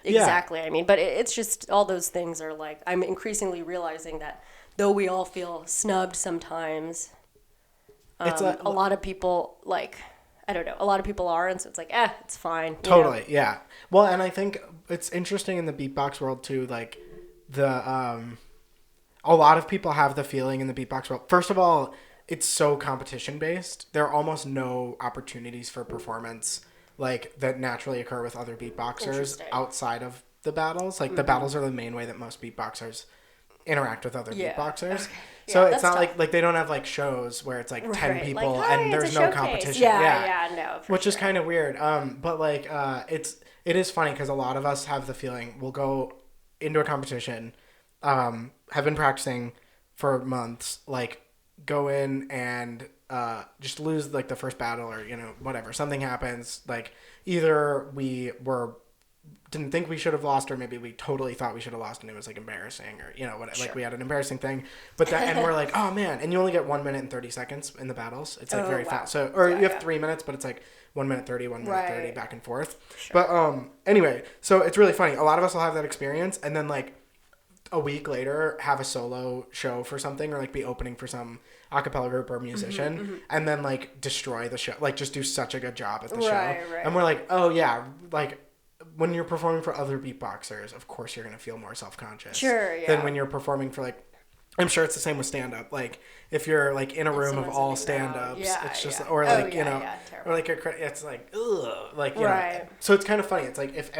exactly I mean, but it's just all those things are, like, I'm increasingly realizing that though we all feel snubbed sometimes, a lot of people, like, I don't know, a lot of people are, and so it's like, it's fine. Totally, yeah. Well, and I think it's interesting in the beatbox world too, like, a lot of people have the feeling in the beatbox world. First of all, it's so competition based. There are almost no opportunities for performance, like, that naturally occur with other beatboxers outside of the battles. Like, the battles are the main way that most beatboxers interact with other beatboxers. Okay. So Yeah, it's that's not tough. like they don't have like shows where it's like 10 Right. people Like, hi, and it's there's a no showcase. competition. Yeah, no, for Which is sure. kind of weird. But like it is funny because a lot of us have the feeling we'll go into a competition, have been practicing for months, like go in and just lose like the first battle or whatever, something happens, like either we didn't think we should have lost, or maybe we totally thought we should have lost and it was like embarrassing, or what, Sure. like we had an embarrassing thing, but that and we're like, oh man, and you only get 1 minute and 30 seconds in the battles. It's like very wow. fast. So or Yeah, you have yeah. 3 minutes, but it's like 1 minute 30, 1 minute 30 Right. back and forth. Sure. But anyway, so it's really funny. A lot of us will have that experience and then like a week later have a solo show for something, or like be opening for some a cappella group or musician, and then like destroy the show, like just do such a good job at the show. Right. And we're like, oh yeah, like when you're performing for other beatboxers, of course you're going to feel more self-conscious Sure, yeah. than when you're performing for like, I'm sure it's the same with stand-up. Like if you're like in a room of someone's all in the crowd. stand-ups, Yeah, it's just yeah. or Oh, like yeah, terrible. or like it's like ugh, like Right. know. So it's kind of funny. It's like if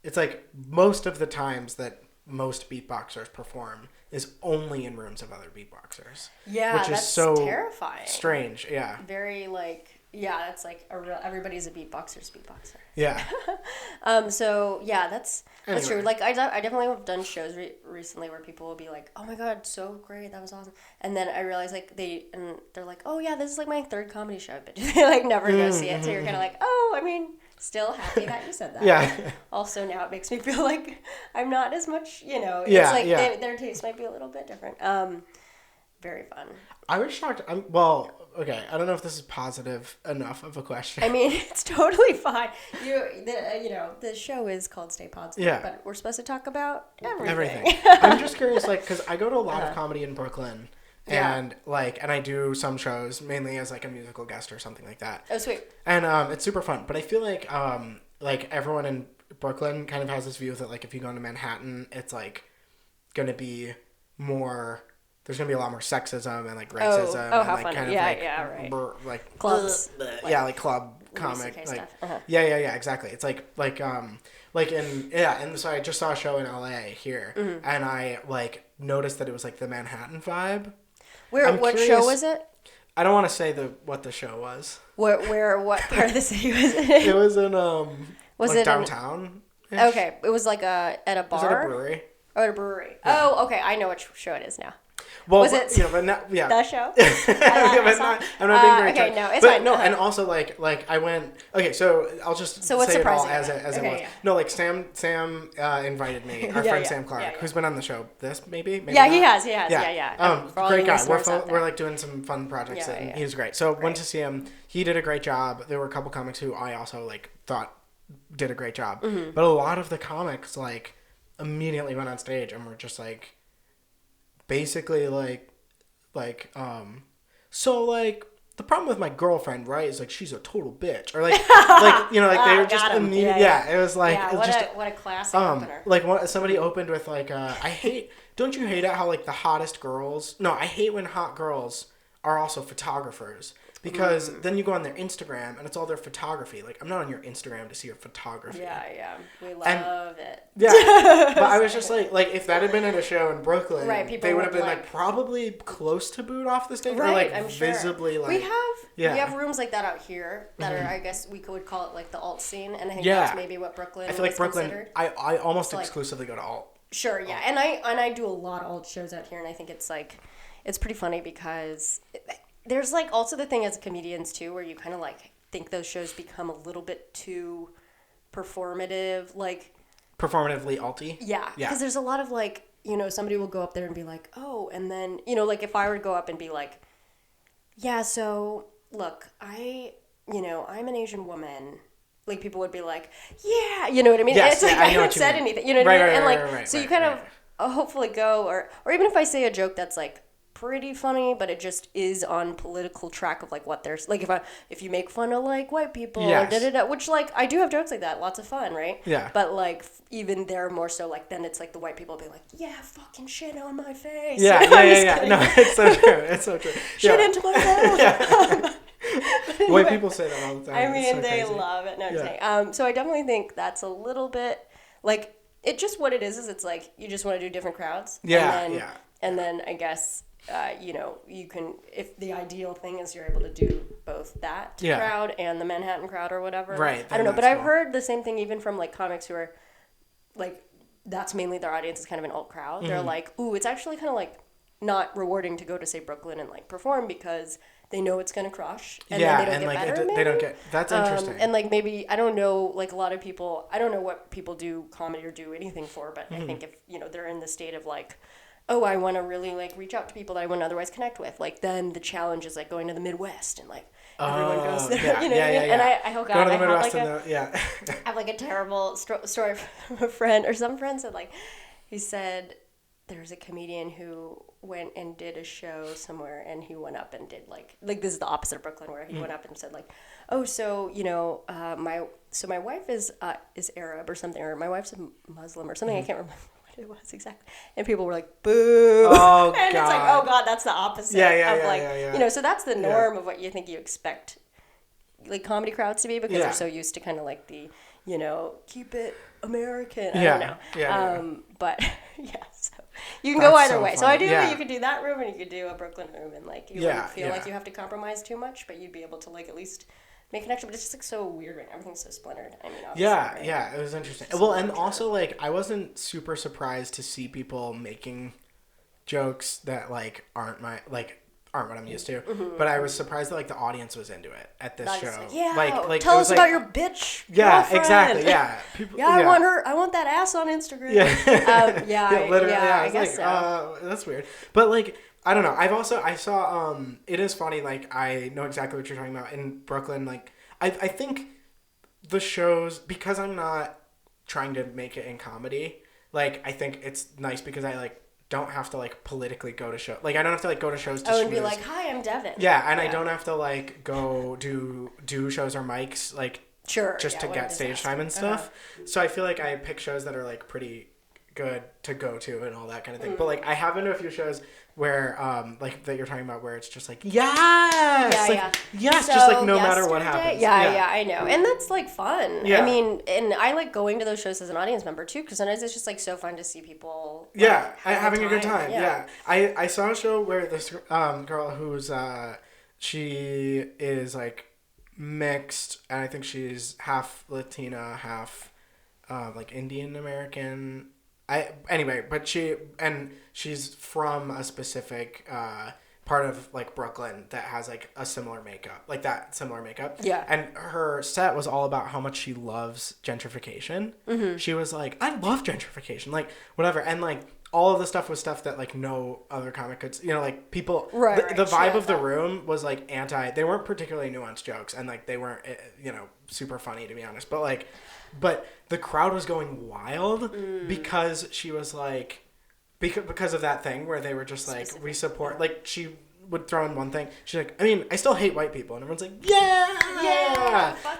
it's like most of the times that most beatboxers perform is only in rooms of other beatboxers. Yeah, which is that's so terrifying. Strange, yeah. Very like, yeah, that's like everybody's a beatboxer's beatboxer. Yeah. So yeah, that's Anyway. true. Like I definitely have done shows recently where people will be like, "Oh my god, so great, that was awesome," and then I realize like they're like, "Oh yeah, this is like my third comedy show," but they like never go see it. So you're kind of like, "Oh, I mean, still happy that you said that." Yeah. Also now it makes me feel like I'm not as much, Yeah, it's like yeah. their taste might be a little bit different. Very fun. I was shocked. Okay, I don't know if this is positive enough of a question. I mean, it's totally fine. The show is called Stay Podsitive, Yeah. but we're supposed to talk about everything. Everything. I'm just curious, like, because I go to a lot of comedy in Brooklyn, Yeah. and and I do some shows mainly as like a musical guest or something like that, Oh, sweet. and it's super fun. But I feel like everyone in Brooklyn kind of has this view that like if you go into Manhattan, it's like gonna be more. There's gonna be a lot more sexism and like racism. Oh, and, how like, funny. kind of Yeah, like, yeah, right. Like Clubs. yeah, like club Louis comic. CK Like, stuff. Uh-huh. yeah, exactly. It's and so I just saw a show in LA here, Mm-hmm. and I like noticed that it was like the Manhattan vibe. What curious- show was it? I don't want to say what the show was. What part of the city was it? It was in Was like it in- downtown. Okay, it was like at a bar. Was it a brewery? Oh, at a brewery. Oh, okay, I know which show it is now. Well, Was it but not, yeah. The show? Yeah, but saw- I'm not being very okay, drunk. no, it's but fine. no, Uh-huh. and also like I went. Okay, so I'll just So what's say it all surprising as about it it? was. Okay, yeah. No, like Sam invited me. Our Yeah, friend yeah, Sam Clark, yeah, yeah. who's been on the show. This maybe Yeah, not. he has. Yeah. For all Great you guy. listeners out there. We're like doing some fun projects, Yeah, and yeah. he was great. So went to see him. He did a great job. There were a couple comics who I also like thought did a great job, Mm-hmm. but a lot of the comics like immediately went on stage and were just like basically so like the problem with my girlfriend, right, is like she's a total bitch, or like they were just Got 'em. immediate. Yeah. It was like Yeah, it was just what a classic opener. like somebody opened with like don't you hate it how like the hottest girls, no, I hate when hot girls are also photographers, because then you go on their Instagram and it's all their photography. Like, I'm not on your Instagram to see your photography. Yeah. We love it. Yeah, but I was just like if that had been at a show in Brooklyn, Right, people they would have would, been like- like probably close to booed off the stage, or Right, like I'm sure. visibly like we yeah. have rooms like that out here that are, I guess we could call it like the alt scene, and I think Yeah. that's maybe what Brooklyn I feel like is Brooklyn. considered. I almost like- exclusively go to alt. Sure, yeah, and I do a lot of alt shows out here, and I think it's like it's pretty funny because there's like also the thing as comedians too, where you kind of like think those shows become a little bit too performative, like Performatively alty. yeah, because there's a lot of like somebody will go up there and be like, oh, and then like if I were to go up and be like, yeah, so look, I'm an Asian woman. Like people would be like, yeah, you know what I mean? Yes, It's like yeah, I know I haven't what you said mean. anything, you know what I mean? Right, And like right, so you right, kind right. of hopefully go or even if I say a joke that's like pretty funny, but it just is on political track of like what there's like if you make fun of like white people Yes. or da-da-da, which like I do have jokes like that, lots of fun, right? Yeah. But like even they're more so like then it's like the white people being like, yeah, fucking shit on my face. Yeah, I'm just yeah. kidding. No, it's so true. It's so true. Shit Yeah. into my mouth. White people say that all the time. I It's mean, so they crazy. love it. No, I'm just Yeah. kidding. So I definitely think that's a little bit like it just what it is it's like you just want to do different crowds. Yeah, and then, yeah. And then I guess you know, you can, if the ideal thing is you're able to do both that crowd and the Manhattan crowd or whatever. Right. I don't know, but I've heard the same thing even from like comics who are like, that's mainly their audience is kind of an alt crowd. They're like, ooh, it's actually kind of like not rewarding to go to say Brooklyn and like perform because they know it's gonna crush, and then they don't get like better. they don't get. That's interesting. And like maybe I don't know, like a lot of people, I don't know what people do comedy or do anything for, but I think if you know they're in the state of like, oh, I want to really like reach out to people that I wouldn't otherwise connect with, like then the challenge is like going to the Midwest and like everyone goes there, you know what I mean? And I oh god, go to the I Midwest have like I have like a terrible story from a friend or some friend said like, he said there's a comedian who went and did a show somewhere and he went up and did like this is the opposite of Brooklyn where he went up and said like, oh, so you know my wife is Arab or something, or my wife's a Muslim or something. I can't remember what it was exactly, and people were like, boo. Oh, and God. it's like, oh god, that's the opposite of like you know, so that's the norm of what you think you expect like comedy crowds to be, because they're so used to kind of like the, you know, keep it American. I don't know. But so you can go either way. Funny. So ideally you could do that room and you could do a Brooklyn room, and like you wouldn't feel like you have to compromise too much, but you'd be able to like at least make connection. But it's just like so weird right now. Everything's so splintered. I mean, obviously, right? It was interesting. Well, and also like I wasn't super surprised to see people making jokes that like aren't what I'm used to, but I was surprised that like the audience was into it at this show. Like tell us about your bitch. Yeah, girlfriend. exactly. Yeah, people, I want her. I want that ass on Instagram. Literally. I guess so. That's weird. But like, I don't know. I saw. It is funny. Like I know exactly what you're talking about in Brooklyn. Like I think the shows, because I'm not trying to make it in comedy. Like I think it's nice because I like don't have to like politically go to show, like I don't have to like go to shows to and be like, hi, I'm Devon. I don't have to like go do shows or mics like just to get stage time and stuff. So I feel like I pick shows that are like pretty good to go to and all that kind of thing. But like I have been to a few shows where like that you're talking about where it's just like yes, so just like no matter what happens. I know, and that's like fun. I mean, and I like going to those shows as an audience member too, because sometimes it's just like so fun to see people having a good time. I saw a show where this girl who's she is like mixed, and I think she's half Latina, half like Indian American. But she's from a specific part of like Brooklyn that has like a similar makeup. Yeah. And her set was all about how much she loves gentrification. Mm-hmm. She was like, I love gentrification, like whatever. And like all of the stuff was stuff that like no other comic could, you know, like people, the vibe of the room was like they weren't particularly nuanced jokes, and like they weren't, you know, super funny to be honest, but the crowd was going wild because she was like, because of that thing where they were just like, we support, like she would throw in one thing. She's like, I mean, I still hate white people. And everyone's like,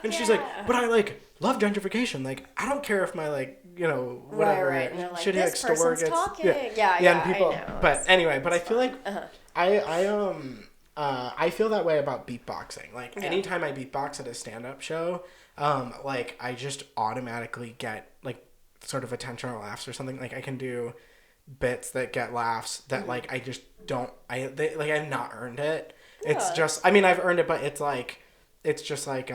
and she's like, but I like love gentrification. Like, I don't care if my like, you know, whatever shitty like store gets talking. And people, I know. But anyway, but I feel like I feel that way about beatboxing. Like anytime I beatbox at a stand-up show, like I just automatically get like sort of attention or laughs or something. Like I can do bits that get laughs that like I just don't. I've not earned it. Yeah. It's just, I mean, I've earned it, but it's just like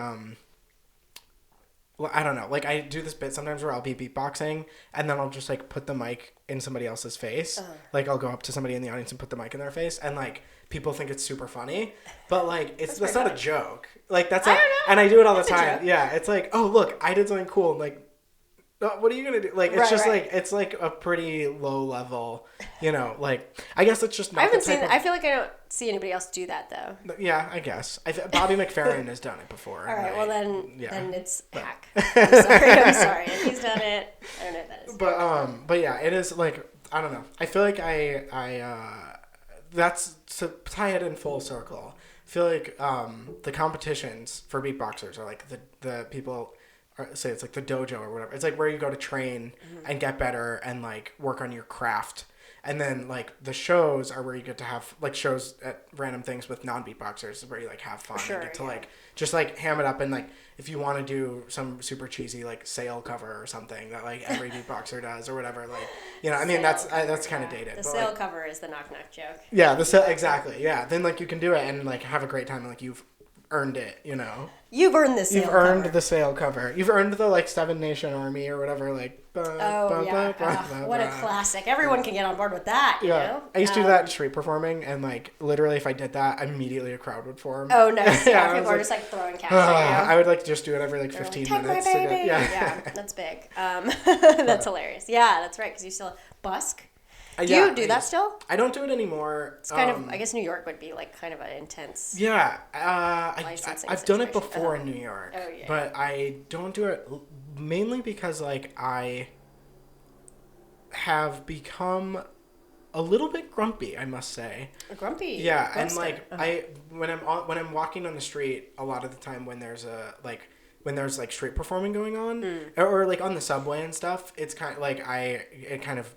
well, I don't know. Like I do this bit sometimes where I'll be beatboxing and then I'll just like put the mic in somebody else's face. Like I'll go up to somebody in the audience and put the mic in their face, and like people think it's super funny, but like that's not a joke. Like that's not, and I do it all the time. Yeah, it's like, oh look, I did something cool. And like, what are you gonna do? Like it's like it's like a pretty low level, you know. Like I guess it's just. Not I feel like I don't see anybody else do that though. Yeah, I guess Bobby McFerrin has done it before. All right, well then it's hack. I'm sorry. If he's done it, I don't know what that is. But yeah, it is like, I don't know. I feel like I that's to tie it in full circle. I feel like the competitions for beatboxers are like the people or say it's like the dojo or whatever. It's like where you go to train and get better and like work on your craft. And then like the shows are where you get to have like shows at random things with non-beatboxers where you like have fun and get to like just like ham it up. And like if you want to do some super cheesy like Sail cover or something that like every beatboxer does or whatever, like, you know, I mean, that's kind of dated. The but, Sail like, cover is the knock-knock joke. Yeah, the Sail, exactly. Yeah, then like you can do it and like have a great time and like you've earned it, you know. You've earned the Sail You've cover. earned the Sail cover. You've earned the like Seven Nation Army or whatever, like. What a classic! Everyone can get on board with that. You know? I used to do that in street performing, and like literally, if I did that, immediately a crowd would form. Oh, nice! Yeah, people are just like throwing cash at you. I would like just do it every like 15 like, minutes. Take my baby. Yeah, that's big. That's hilarious. Yeah, that's right. Because you still busk. Do you do that still? I don't do it anymore. It's kind of. I guess New York would be like kind of an intense. Yeah, I've done it before in New York, but I don't do it mainly because like I have become a little bit grumpy, I must say. Grumpy. Yeah, and like when I'm walking on the street, a lot of the time when there's like street performing going on, or like on the subway and stuff, it's kind of like it kind of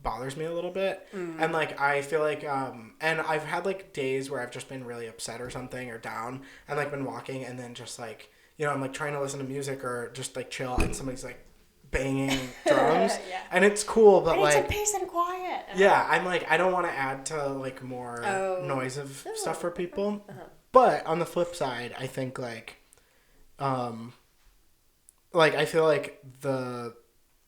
bothers me a little bit, and like I feel like and I've had like days where I've just been really upset or something or down, and like been walking and then just like, you know, I'm like trying to listen to music or just like chill and somebody's like banging drums and it's cool, but like it's peace and quiet. Yeah, I'm like, I don't want to add to like more noise of stuff for people. But on the flip side, I think like I feel like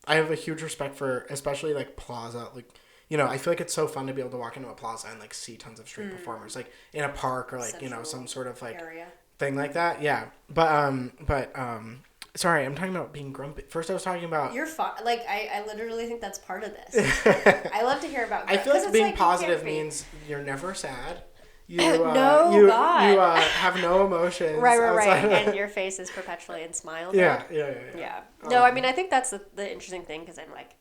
I have a huge respect for especially like plaza, like, you know, I feel like it's so fun to be able to walk into a plaza and like see tons of street performers like in a park or like Central, you know, some sort of like area thing like that. Yeah. But sorry, I'm talking about being grumpy. First I was talking about... You're fine. Like, I literally think that's part of this. I love to hear about... I feel like being positive means you're never sad. You, God. You have no emotions. Right. And your face is perpetually in smile. Yeah. No, I mean, I think that's the interesting thing, because I'm like...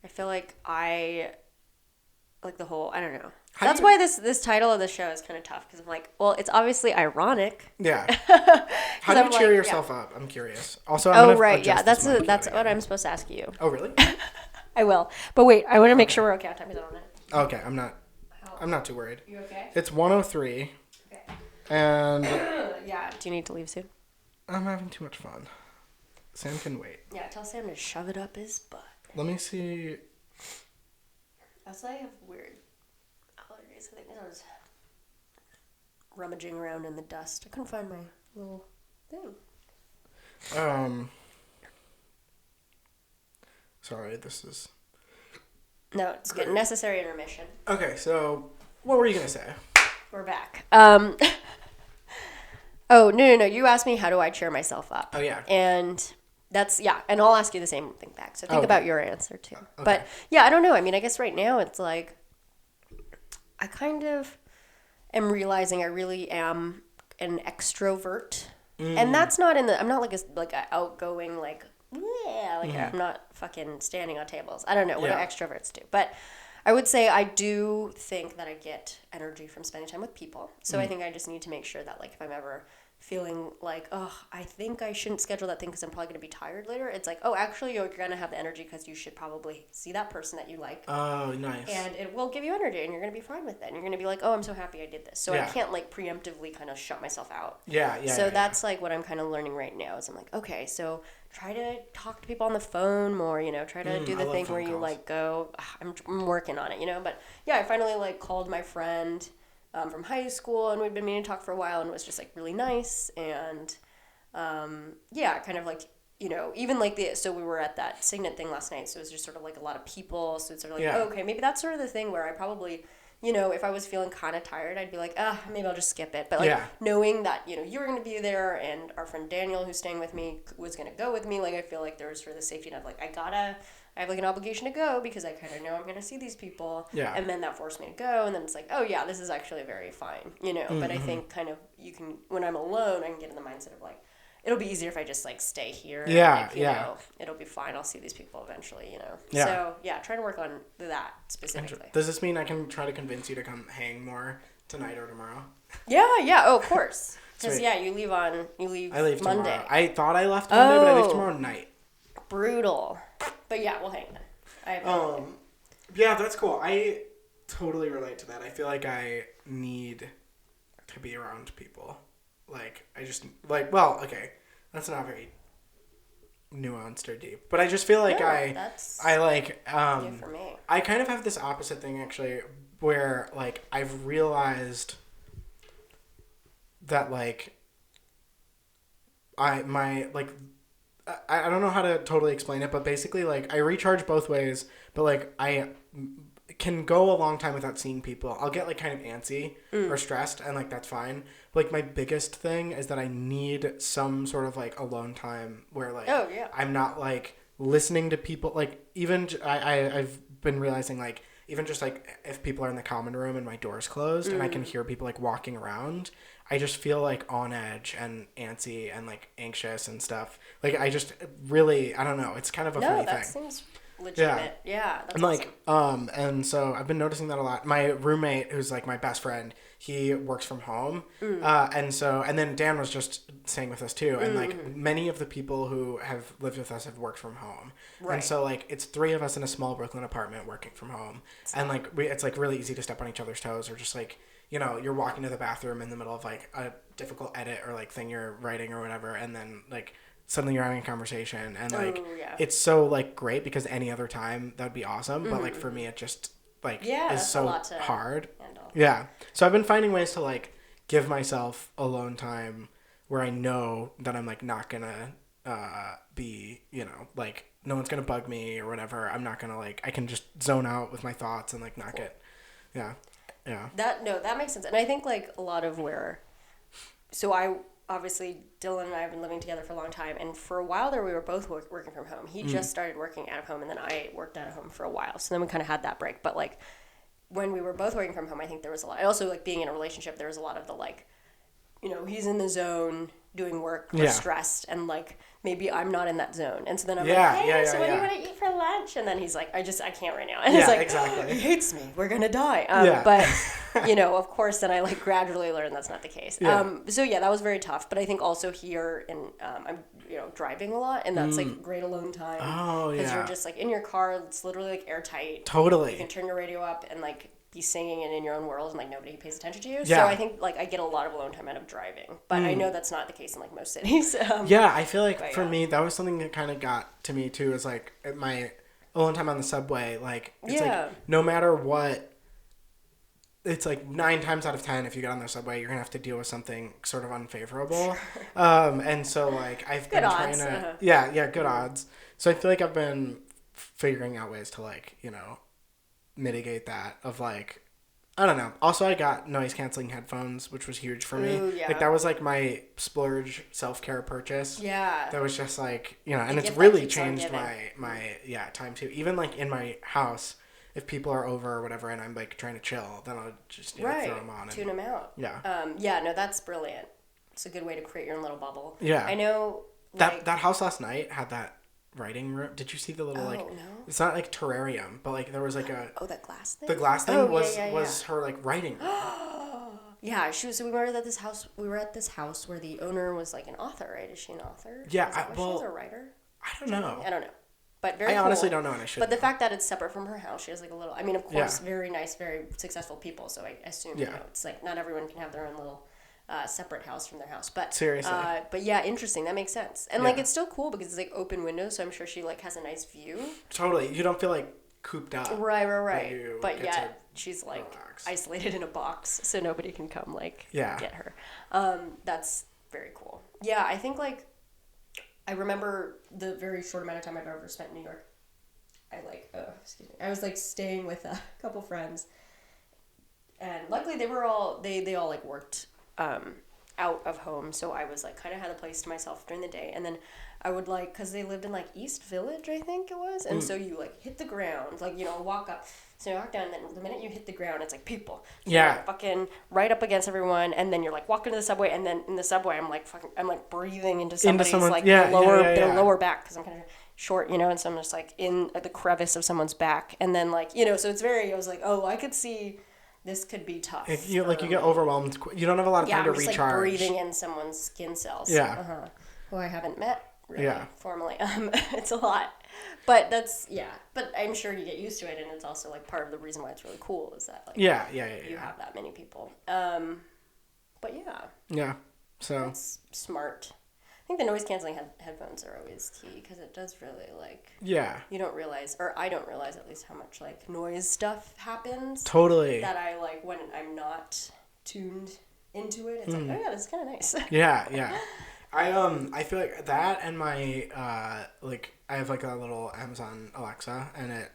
I feel like like the whole... I don't know. That's why this title of the show is kind of tough, because I'm like, well, it's obviously ironic. Yeah. How do you cheer yourself up? I'm curious. Also, that's what I'm supposed to ask you. Oh, really? I will. But wait, I want to make sure we're okay on time. Is it on it? Okay, I'm not too worried. You okay? It's 1:03. Okay. And yeah. Do you need to leave soon? I'm having too much fun. Sam can wait. Yeah, tell Sam to shove it up his butt. Let me see. Also, I have weird allergies. I think I was rummaging around in the dust. I couldn't find my little thing. Sorry, this is... No, it's good. Necessary intermission. Okay, so what were you going to say? We're back. Oh, no. You asked me how do I cheer myself up. Oh, yeah. And that's, and I'll ask you the same thing back. So think about your answer, too. Okay. But, yeah, I don't know. I mean, I guess right now it's like I kind of am realizing I really am an extrovert. And that's not I'm not like a outgoing, like, I'm not fucking standing on tables. I don't know what extroverts do. But I would say I do think that I get energy from spending time with people. So I think I just need to make sure that, like, if I'm ever feeling like, oh, I think I shouldn't schedule that thing because I'm probably going to be tired later, it's like, oh, actually, you're going to have the energy because you should probably see that person that you like. Oh, nice. And it will give you energy, and you're going to be fine with it. And you're going to be like, oh, I'm so happy I did this. So I can't, like, preemptively kind of shut myself out. So that's, like, what I'm kind of learning right now is I'm like, okay, so try to talk to people on the phone more, you know, try to do the thing where you, like, go, I'm working on it, you know. But, yeah, I finally, like, called my friend from high school, and we'd been meaning to talk for a while, and it was just like really nice. And kind of like, you know, even like so we were at that Signet thing last night, so it was just sort of like a lot of people, so it's sort of like, okay, maybe that's sort of the thing where I probably, you know, if I was feeling kind of tired, I'd be like, maybe I'll just skip it. But like knowing that, you know, you were going to be there and our friend Daniel, who's staying with me, was going to go with me, like I feel like there was sort of the safety net of like, I have like an obligation to go because I kind of know I'm going to see these people. Yeah. And then that forced me to go. And then it's like, oh yeah, this is actually very fine, you know. Mm-hmm. But I think kind of you can, when I'm alone, I can get in the mindset of like, it'll be easier if I just like stay here. Yeah. And, like, you know, it'll be fine. I'll see these people eventually, you know. Yeah. So yeah, trying to work on that specifically. Does this mean I can try to convince you to come hang more tonight or tomorrow? Yeah. Oh, of course. Because, you leave I leave Monday. tomorrow. I thought I left Monday, but I leave tomorrow night. Brutal. But yeah, we'll hang on. Yeah, that's cool. I totally relate to that. I feel like I need to be around people. Like, I just, like, well, okay, that's not very nuanced or deep, but I just feel like I like, good for me. I kind of have this opposite thing, actually, where, like, I've realized that, like, I don't know how to totally explain it, but basically, like, I recharge both ways, but, like, I can go a long time without seeing people. I'll get, like, kind of antsy or stressed, and, like, that's fine. But, like, my biggest thing is that I need some sort of, like, alone time where, like, I'm not, like, listening to people. Like, even, I've been realizing, like, even just, like, if people are in the common room and my door's closed and I can hear people, like, walking around, I just feel, like, on edge and antsy and, like, anxious and stuff. Like, I just really, I don't know. It's kind of a funny thing. No, that seems legitimate. Yeah, that's and, like, awesome. And so I've been noticing that a lot. My roommate, who's, like, my best friend, he works from home. And then Dan was just staying with us, too. And, like, many of the people who have lived with us have worked from home. Right. And so, like, it's 3 of us in a small Brooklyn apartment working from home. And, like, it's, like, really easy to step on each other's toes or just, like, you know, you're walking to the bathroom in the middle of, like, a difficult edit or, like, thing you're writing or whatever, and then, like, suddenly you're having a conversation, and, like, it's so, like, great because any other time that would be awesome, but, like, for me it just, like, is so hard. Handle. Yeah. So I've been finding ways to, like, give myself alone time where I know that I'm, like, not gonna be, you know, like, no one's gonna bug me or whatever. I'm not gonna, like, I can just zone out with my thoughts and, like, not get, yeah. That makes sense. And I think, like, a lot of obviously, Dylan and I have been living together for a long time, and for a while there we were both working from home. He just started working out of home, and then I worked out of home for a while. So then we kind of had that break. But, like, when we were both working from home, I think there was a lot. Also, like, being in a relationship, there was a lot of the, like, you know, he's in the zone doing work, we're stressed, and, like, maybe I'm not in that zone. And so then I'm like, hey, so what do you want to eat for lunch? And then he's like, I can't right now. And it's like, exactly. He hates me. We're going to die. But, you know, of course, then I, like, gradually learned that's not the case. So, yeah, that was very tough. But I think also here, I'm, you know, driving a lot, and that's, like, great alone time. Oh, yeah. Because you're just, like, in your car, it's literally, like, airtight. Totally. You can turn your radio up and, like, be singing and in your own world, and, like, nobody pays attention to you. So I think, like, I get a lot of alone time out of driving. But I know that's not the case in, like, most cities. I feel like for me, that was something that kind of got to me, too, is, like, my alone time on the subway. Like, it's like, no matter what, it's like 9 times out of 10, if you get on the subway, you're going to have to deal with something sort of unfavorable. And so, like, I've been trying to... good odds. So I feel like I've been figuring out ways to, like, you know, mitigate that of, like, I don't know. Also, I got noise canceling headphones, which was huge for me. Ooh, yeah. Like, that was, like, my splurge self-care purchase. Yeah. That was just, like, you know, and it's really changed my time too. Even, like, in my house, if people are over or whatever and I'm, like, trying to chill, then I'll just throw them on. Tune them out. Yeah. No, that's brilliant. It's a good way to create your own little bubble. Yeah. I know, like... That house last night had that writing room. Did you see the little, like... no. It's not, like, terrarium, but, like, there was, like, a... Oh, that glass thing? The glass thing was her, like, writing room. Yeah, so we were at this house. We were at this house where the owner was, like, an author, right? Is she an author? Yeah, she's a writer. I don't know. I don't know, but very. I honestly don't know, and I should. But the fact that it's separate from her house, she has, like, a little. I mean, of course, very nice, very successful people. So I assume you know, it's like not everyone can have their own little separate house from their house. But seriously. But yeah, interesting. That makes sense. And like, it's still cool because it's like open windows, so I'm sure she like has a nice view. Totally, you don't feel like cooped up. Right. But yet she's like isolated in a box, so nobody can come like get her. That's very cool. Yeah, I think like I remember the very short amount of time I've ever spent in New York. I was like staying with a couple friends, and luckily they all like worked out of home, so I was like kind of had a place to myself during the day, and then I would like, because they lived in like East Village, I think it was, and so you like hit the ground, like, you know, walk up, so you walk down, and then the minute you hit the ground, it's like people, so you're, like, fucking right up against everyone, and then you're like walking to the subway, and then in the subway I'm like breathing into somebody's their lower back, because I'm kind of short, you know, and so I'm just like in the crevice of someone's back, and then like, you know, so it's very, I was like, oh, I could see this could be tough. If you get overwhelmed. You don't have a lot of time to I'm just recharge. like breathing in someone's skin cells. Yeah. Who I haven't met really Yeah. formally. It's a lot, but But I'm sure you get used to it, and it's also like part of the reason why it's really cool is that like you have that many people. But yeah. So it's smart. I think the noise canceling headphones are always key because it does really like you don't realize, or I don't realize at least, how much like noise stuff happens. Totally. That I like when I'm not tuned into it. It's like, oh yeah, this is kind of nice. Yeah. I feel like that, and my like I have like a little Amazon Alexa, and it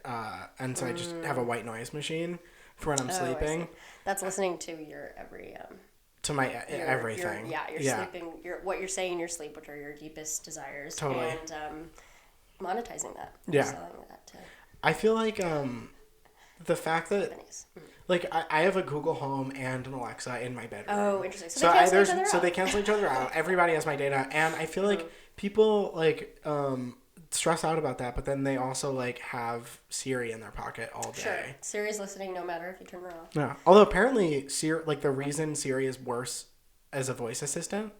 and so I just have a white noise machine for when I'm sleeping. That's listening to your every to my everything. You're sleeping. What you're saying in your sleep, which are your deepest desires, totally. And monetizing that. Yeah. Selling that to. I feel like the fact that companies. like I have a Google Home and an Alexa in my bedroom. Oh, interesting. So they cancel each other out. Everybody has my data, and I feel like people like stress out about that, but then they also like have Siri in their pocket all day. Sure. Siri's listening no matter if you turn her off. Yeah. Although apparently Siri, like the reason Siri is worse as a voice assistant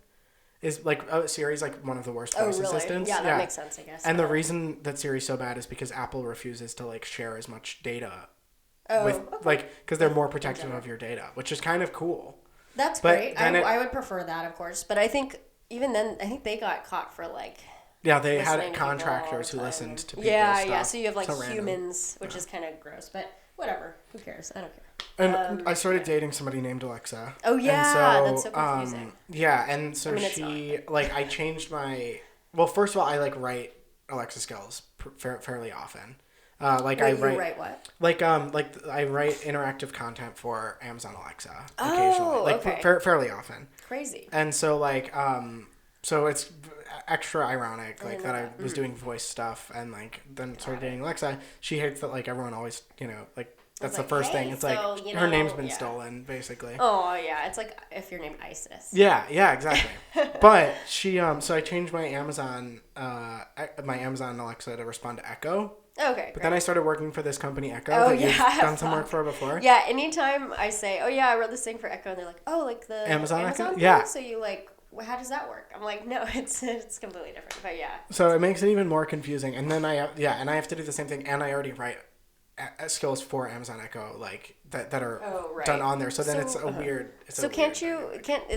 is like Siri's like one of the worst voice assistants. Yeah, that makes sense, I guess. And the reason that Siri's so bad is because Apple refuses to like share as much data because they're more protective of your data, which is kind of cool. That's great. I would prefer that, of course, but I think even then, I think they got caught for like. Yeah, they had contractors who listened to people's stuff. Yeah. So you have like humans, which is kind of gross, but whatever. Who cares? I don't care. And I started dating somebody named Alexa. Oh yeah, that's so confusing. Yeah, and so she like I changed my. Well, first of all, I like write Alexa skills fairly often. Like I write what? Like I write interactive content for Amazon Alexa occasionally, like fairly often. Crazy. And so like so it's extra ironic like that I was doing voice stuff and like then started dating Alexa. She hates that like everyone always like that's the first thing. It's like her name's been stolen basically. Oh yeah, it's like if you're named Isis. Yeah, exactly. But she so I changed my Amazon Alexa to respond to Echo. Okay. But then I started working for this company, Echo, that you've done some work for before. Yeah, anytime I say, oh yeah, I wrote this thing for Echo, and they're like, oh, like the Amazon Echo? thing? Yeah. So you like, how does that work? I'm like, no, it's completely different, but yeah. So it makes it even more confusing. And then I have to do the same thing, and I already write skills for Amazon Echo, like, that are done on there. So then it's a weird...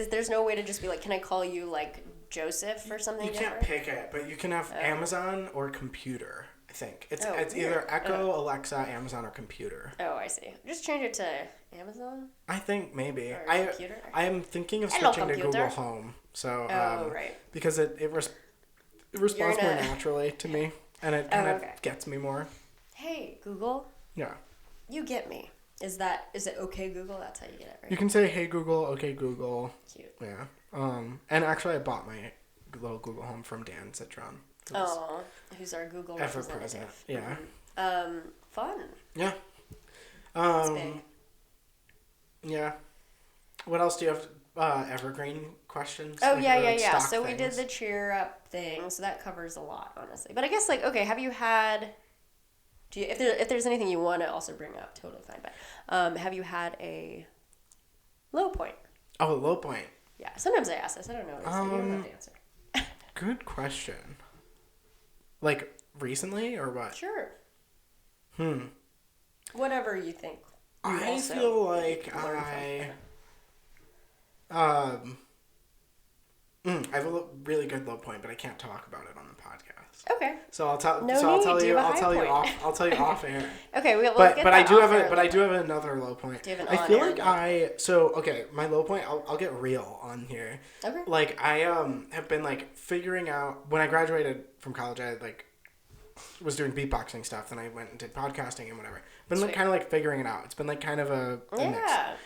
there's no way to just be like, can I call you, like, Joseph or something? You can't pick it, but you can have Amazon or computer. I think it's either Echo, Alexa, Amazon, or computer. Oh, I see. Just change it to Amazon. I think maybe computer. I am thinking of switching to Google Home. So because it responds more naturally to me, and it kind of gets me more. Hey Google. Yeah. You get me. Is it okay Google? That's how you get it, right? You can say hey Google, okay Google. Cute. Yeah. And actually I bought my little Google Home from Dan Citron. Who's our Google ever-present. Yeah. Fun. Yeah. That's big. Yeah. What else do you have? Evergreen questions? Oh, yeah. So we did the cheer up thing, so that covers a lot, honestly. But I guess, like, okay, have you had... if there's anything you want to also bring up, totally fine. But have you had a low point? Oh, a low point. Yeah. Sometimes I ask this. I don't know. You don't have to answer. Good question. Like, recently or what? Sure. Whatever you think. I feel like I have a really good low point, but I can't talk about it on the podcast. Okay. So I'll tell you off air. Okay, but I do have another low point. Do you have an I feel like my low point. I'll get real on here. Okay. Like I have been like figuring out when I graduated from college. I like was doing beatboxing stuff. Then I went and did podcasting and whatever. Been like, kind of like figuring it out. It's been like kind of a mix.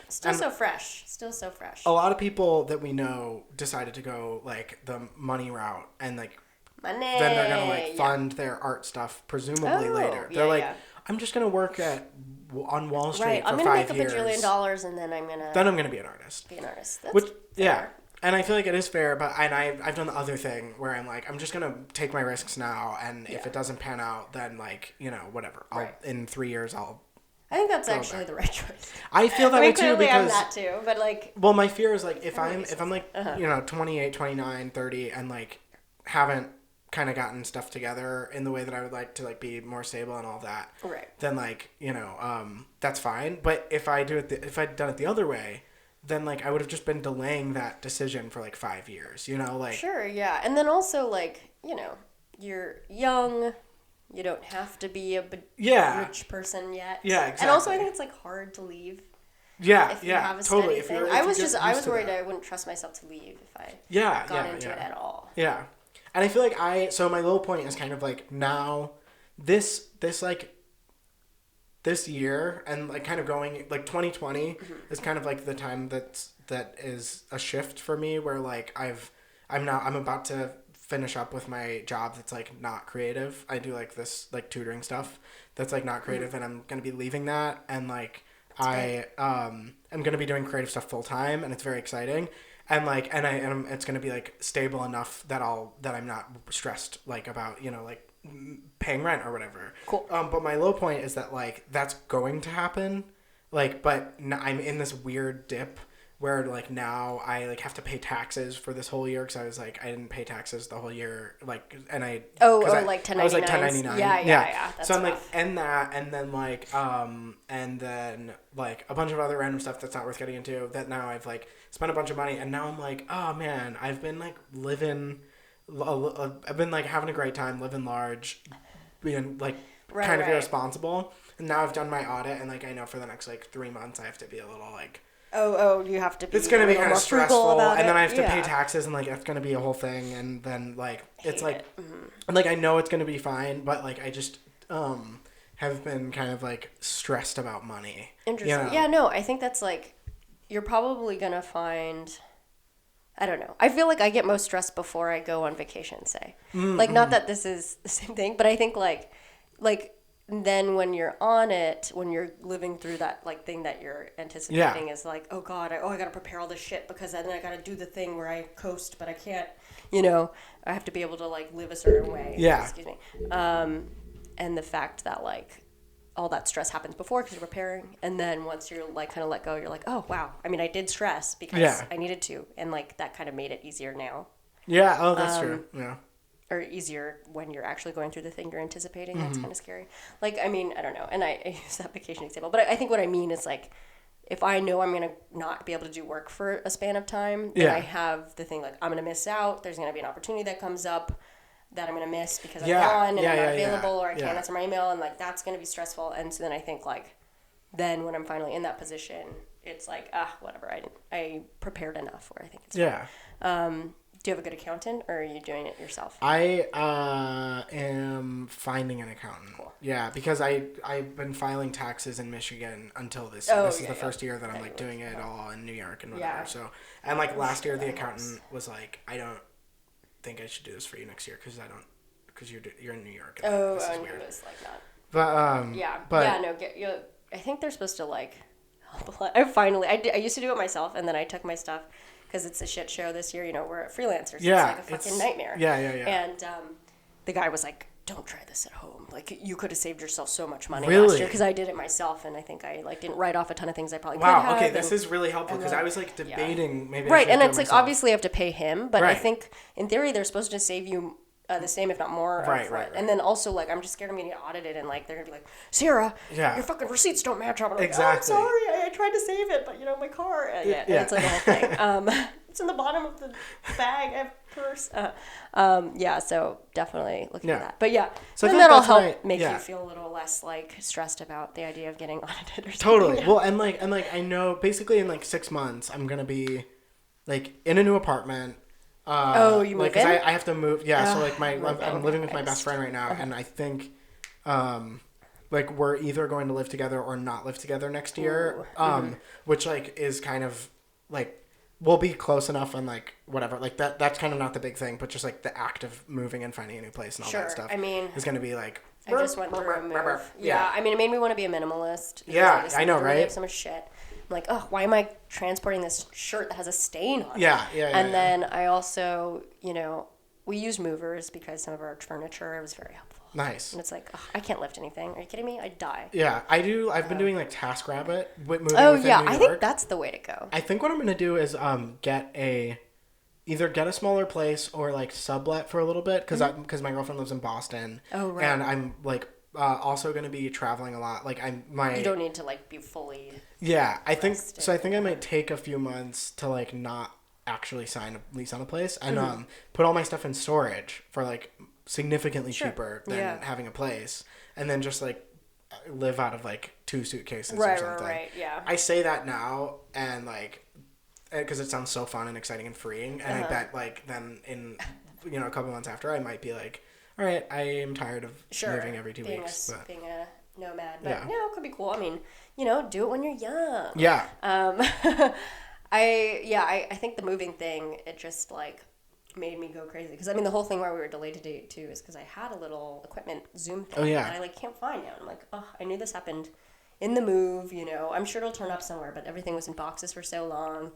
Still so fresh. A lot of people that we know decided to go like the money route and like then they're gonna like fund their art stuff presumably later. They're like, I'm just gonna work on Wall Street for 5 years. I'm gonna make a bajillion dollars and then I'm gonna be an artist. That's fair. And I feel like it is fair, but I've done the other thing where I'm like, I'm just gonna take my risks now, and if it doesn't pan out, then like whatever. In 3 years I'll I think that's Going actually back. the right choice. I feel that way too clearly I'm because that too, but like, well, my fear is like if For I'm reasons. like Uh-huh. 28, 29, 30 and like haven't kind of gotten stuff together in the way that I would like to like be more stable and all that, right. then like that's fine. But if I do it if I'd done it the other way, then like I would have just been delaying that decision for like 5 years, like Sure, yeah. And then also, like, you're young. You don't have to be a yeah rich person yet. yeah exactly. And also, I think it's, like, hard to leave yeah if you yeah have a totally. steady thing. If I you was get just, I used was to worried that. I wouldn't trust myself to leave if I yeah got yeah into yeah. it at all. Yeah. And I feel like so my little point is kind of like now this year and like kind of going like 2020 is kind of like the time that is a shift for me where like I'm about to finish up with my job that's like not creative. I do like this like tutoring stuff that's like not creative and I'm going to be leaving that and like I'm going to be doing creative stuff full time and it's very exciting. And like, it's gonna be like stable enough that I'm not stressed like about like paying rent or whatever. Cool. But my low point is that like that's going to happen, like, but I'm in this weird dip where like now I like have to pay taxes for this whole year because I was like I didn't pay taxes the whole year like and I like 1099. I was like 1099. Yeah. That's so I'm rough. like and that and then like a bunch of other random stuff that's not worth getting into that now I've like spent a bunch of money and now I'm like oh man I've been like I've been like having a great time living large being like kind of irresponsible and now I've done my audit and like I know for the next like 3 months I have to be a little like you have to be it's gonna be kind of stressful and then I have to pay Yeah. taxes and like it's gonna be a whole thing and then like it's like Mm-hmm. and like I know it's gonna be fine but like I just have been kind of like stressed about money. Interesting. Yeah, no, I think that's like you're probably gonna find I don't know. I feel like I get most stressed before I go on vacation, say. Mm-hmm. Like not that this is the same thing, but I think like then when you're on it, when you're living through that like thing that you're anticipating is like, oh God, I gotta prepare all this shit because then I gotta do the thing where I coast, but I can't, I have to be able to like live a certain way. Yeah. Excuse me. And the fact that like all that stress happens before because you're preparing, and then once you're like kind of let go, you're like, oh wow. I mean, I did stress because I needed to, and like that kind of made it easier now. Yeah. Oh, that's true. Yeah. Or easier when you're actually going through the thing you're anticipating. That's kind of scary. Like, I mean, I don't know. And I use that vacation example. But I think what I mean is, like, if I know I'm going to not be able to do work for a span of time, then I have the thing, like, I'm going to miss out. There's going to be an opportunity that comes up that I'm going to miss because I'm gone and I'm not available or I can't answer my email. And, like, that's going to be stressful. And so then I think, like, then when I'm finally in that position, it's like, whatever. I prepared enough where I think it's fine. Do you have a good accountant, or are you doing it yourself? I am finding an accountant. Cool. Yeah, because I've been filing taxes in Michigan until this year. This is the first year that I'm like doing it all in New York and whatever. Yeah. So and like last year the accountant was like, I don't think I should do this for you next year because you're in New York. And this is weird. It was like not. But I think they're supposed to like. I used to do it myself, and then I took my stuff. Because it's a shit show this year, we're freelancers. Yeah, it's like a fucking nightmare. Yeah. And the guy was like, "Don't try this at home. Like, you could have saved yourself so much money Really? last year." Because I did it myself, and I think I like didn't write off a ton of things I probably could have. Wow. Okay, this is really helpful because I was like debating maybe. I should and do it's it like myself. obviously I have to pay him, but I think in theory they're supposed to save you. The same, if not more. Right. And then also, like, I'm just scared I'm getting audited, and like they're gonna be like, "Sarah, your fucking receipts don't match up." I'm like, exactly. "Oh, I'm sorry, I tried to save it, but my car." And it's like a whole thing. It's in the bottom of the bag. I have purse. So definitely looking at that. But so then that'll that's help make you feel a little less like stressed about the idea of getting audited or something. Totally. Yeah. Well, and like I know basically in like 6 months I'm gonna be like in a new apartment. You move in? I have to move. Yeah, so like I'm living with my best friend right now, and I think, like we're either going to live together or not live together next year. Which like is kind of like we'll be close enough and like whatever. Like that's kind of not the big thing, but just like the act of moving and finding a new place and all that stuff. I mean, is gonna be like. I just went through a move. Yeah, I mean, it made me want to be a minimalist. Yeah, I know, right? I have so much shit. I'm like, oh, why am I transporting this shirt that has a stain on it? Yeah. And then I also, we used movers because some of our furniture was very helpful. Nice. And it's like, ugh, I can't lift anything. Are you kidding me? I'd die. Yeah, I do. I've been doing like TaskRabbit with moving Oh within yeah, New I York. think that's the way to go. I think what I'm gonna do is either get a smaller place or like sublet for a little bit because my girlfriend lives in Boston. Oh, right. And I'm like also gonna be traveling a lot. Like You don't need to like be fully. Yeah, I think rested. so. I think I might take a few months to like not actually sign a lease on a place and put all my stuff in storage for like significantly cheaper than having a place, and then just like live out of like 2 suitcases or something. Right, yeah. I say that now and like because it sounds so fun and exciting and freeing, and I bet like then in a couple months after I might be like, all right, I am tired of moving every 2 weeks. Being a nomad, but it could be cool. I mean, do it when you're young. Yeah. I think the moving thing, it just like made me go crazy because I mean the whole thing why we were delayed today too is because I had a little equipment Zoom thing that I like can't find now. I'm like, oh, I knew this happened in the move. I'm sure it'll turn up somewhere, but everything was in boxes for so long,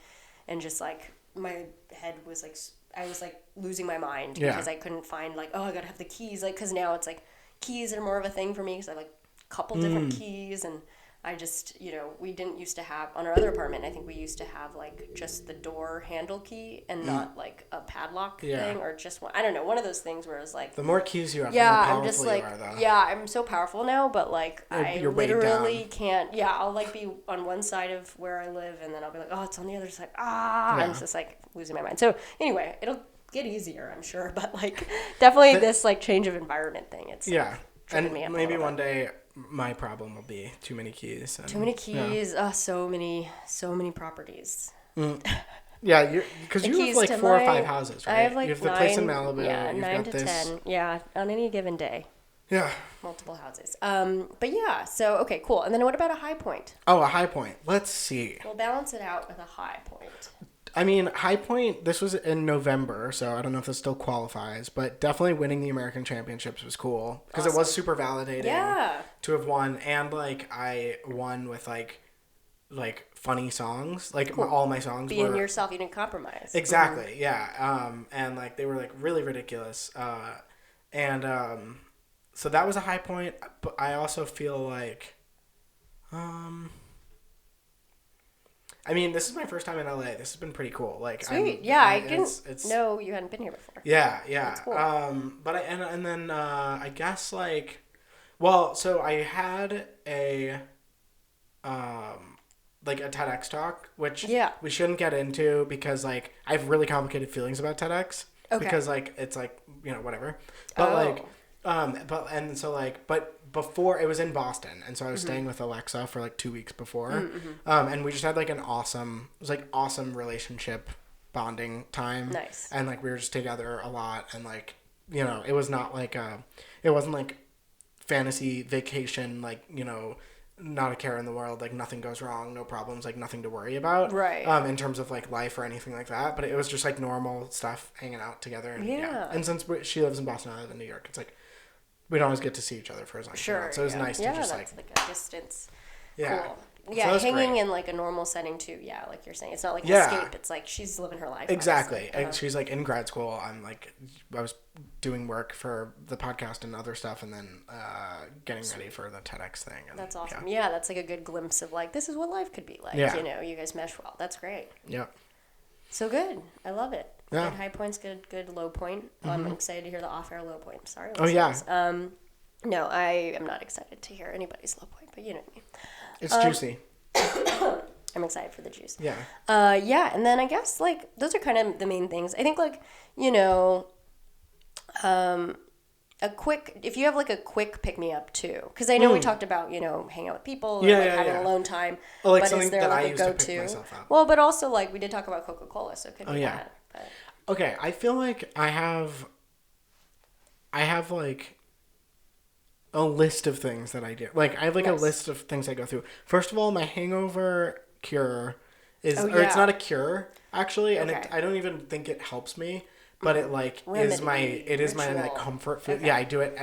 and just like my head was like I was like losing my mind because I couldn't find like, oh, I gotta have the keys, like because now it's like keys are more of a thing for me because I have like a couple different keys, and I just, we didn't used to have, on our other apartment, I think we used to have, like, just the door handle key and not, like, a padlock thing or just one. I don't know, one of those things where it's like... The more keys you have, the more powerful I'm just like, you are, though. Yeah, I'm so powerful now, but, like, You're I literally can't... Yeah, I'll, like, be on one side of where I live, and then I'll be like, oh, it's on the other side. I'm just, like, losing my mind. So, anyway, it'll get easier, I'm sure, but, like, definitely this, like, change of environment thing, it's, yeah. Like, and maybe one day... My problem will be too many keys. Too many keys. Yeah. So many properties. Yeah, because you have like 4 or 5 houses, right? I have like you have the place in Malibu. Yeah, You've 9 got to 10. Yeah, on any given day. Yeah. Multiple houses. But yeah, so okay, cool. And then what about a high point? Oh, a high point. Let's see. We'll balance it out with a high point. I mean, high point, this was in November, so I don't know if this still qualifies, but definitely winning the American Championships was cool because it was super validating to have won, and like I won with like funny songs, like all my songs being yourself, you didn't compromise. Exactly, yeah, and like they were like really ridiculous, and so that was a high point, but I also feel like, I mean, this is my first time in LA. This has been pretty cool. Like, sweet, I didn't know you hadn't been here before. Yeah. That's cool. But then I guess like, well, so I had a like a TEDx talk, which we shouldn't get into because like I have really complicated feelings about TEDx because like it's like whatever, but but before it was in Boston, and so I was staying with Alexa for like 2 weeks before, and we just had like an awesome relationship bonding time. Nice. And like we were just together a lot, and like it was not like it wasn't like fantasy vacation, like not a care in the world, like nothing goes wrong, no problems, like nothing to worry about, right? In terms of like life or anything like that, but it was just like normal stuff, hanging out together, and and since she lives in Boston, I live in New York, it's like we don't always get to see each other for as long as we want. So it was nice to just that's like a distance. Yeah. Cool. Yeah, so hanging in like a normal setting too. Yeah, like you're saying, it's not like an escape. It's like she's living her life. Exactly. And she's like in grad school. I was doing work for the podcast and other stuff, and then getting ready for the TEDx thing. And, that's awesome. Yeah, that's like a good glimpse of like this is what life could be like. Yeah. You guys mesh well. That's great. Yeah. So good. I love it. Yeah. Good high points. Good low point. I'm excited to hear the off-air low point. Sorry. Oh yeah. No, I am not excited to hear anybody's low point, but you know what I mean. It's juicy. I'm excited for the juice. Yeah. Yeah, and then I guess like those are kind of the main things. I think like a quick, if you have like a quick pick me up too, because I know we talked about hanging out with people or having alone time. Well, like but something is there that like I a used go to pick myself up. Well, but also like we did talk about Coca Cola, so it could be that. But. Okay, I feel like I have like a list of things that I do. Like I have like a list of things I go through. First of all, my hangover cure is, or it's not a cure actually, and I don't even think it helps me, but it like is my like comfort food. Okay. Yeah, I do it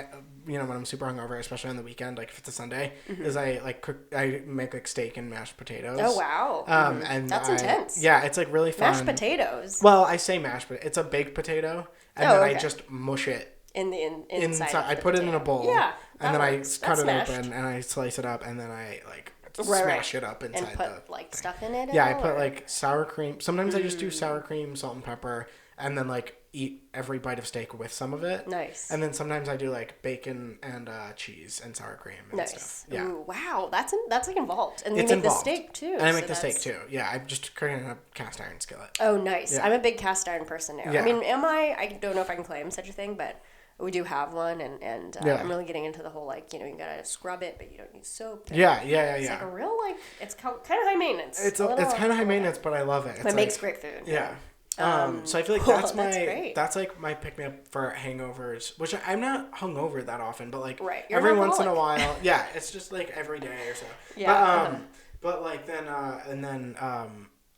when I'm super hungover, especially on the weekend. Like if it's a Sunday, is I like cook. I make like steak and mashed potatoes. Oh wow! And that's intense. Yeah, it's like really fun. Mashed potatoes. Well, I say mashed, but it's a baked potato, and then I just mush it inside. I put it in a bowl. Yeah. And then works. I cut it Smashed. open and I slice it up and then I like Right. smash it up inside and put like thing. stuff in it. Yeah, I put like sour cream. Sometimes I just do sour cream, salt and pepper, and then like eat every bite of steak with some of it. Nice. And then sometimes I do like bacon and cheese and sour cream and Nice. stuff. Yeah. Ooh, wow, that's like involved. And It's you make involved. the steak too. And I make the steak too. Yeah, I'm just cooking in a cast iron skillet. Oh, nice. Yeah. I'm a big cast iron person now. Yeah. I mean, I don't know if I can claim such a thing, but we do have one, and Yeah. I'm really getting into the whole, like, you gotta scrub it, but you don't use soap. Yeah. It's like a real, like, it's kind of high maintenance. It's kind of high maintenance, but I love it. But it makes great food. Yeah. So I feel like great. that's like my pick me up for hangovers, which I'm not hungover that often, but like Right. You're every an once in a alcoholic. while, yeah, it's just like every day or so. Yeah. But like then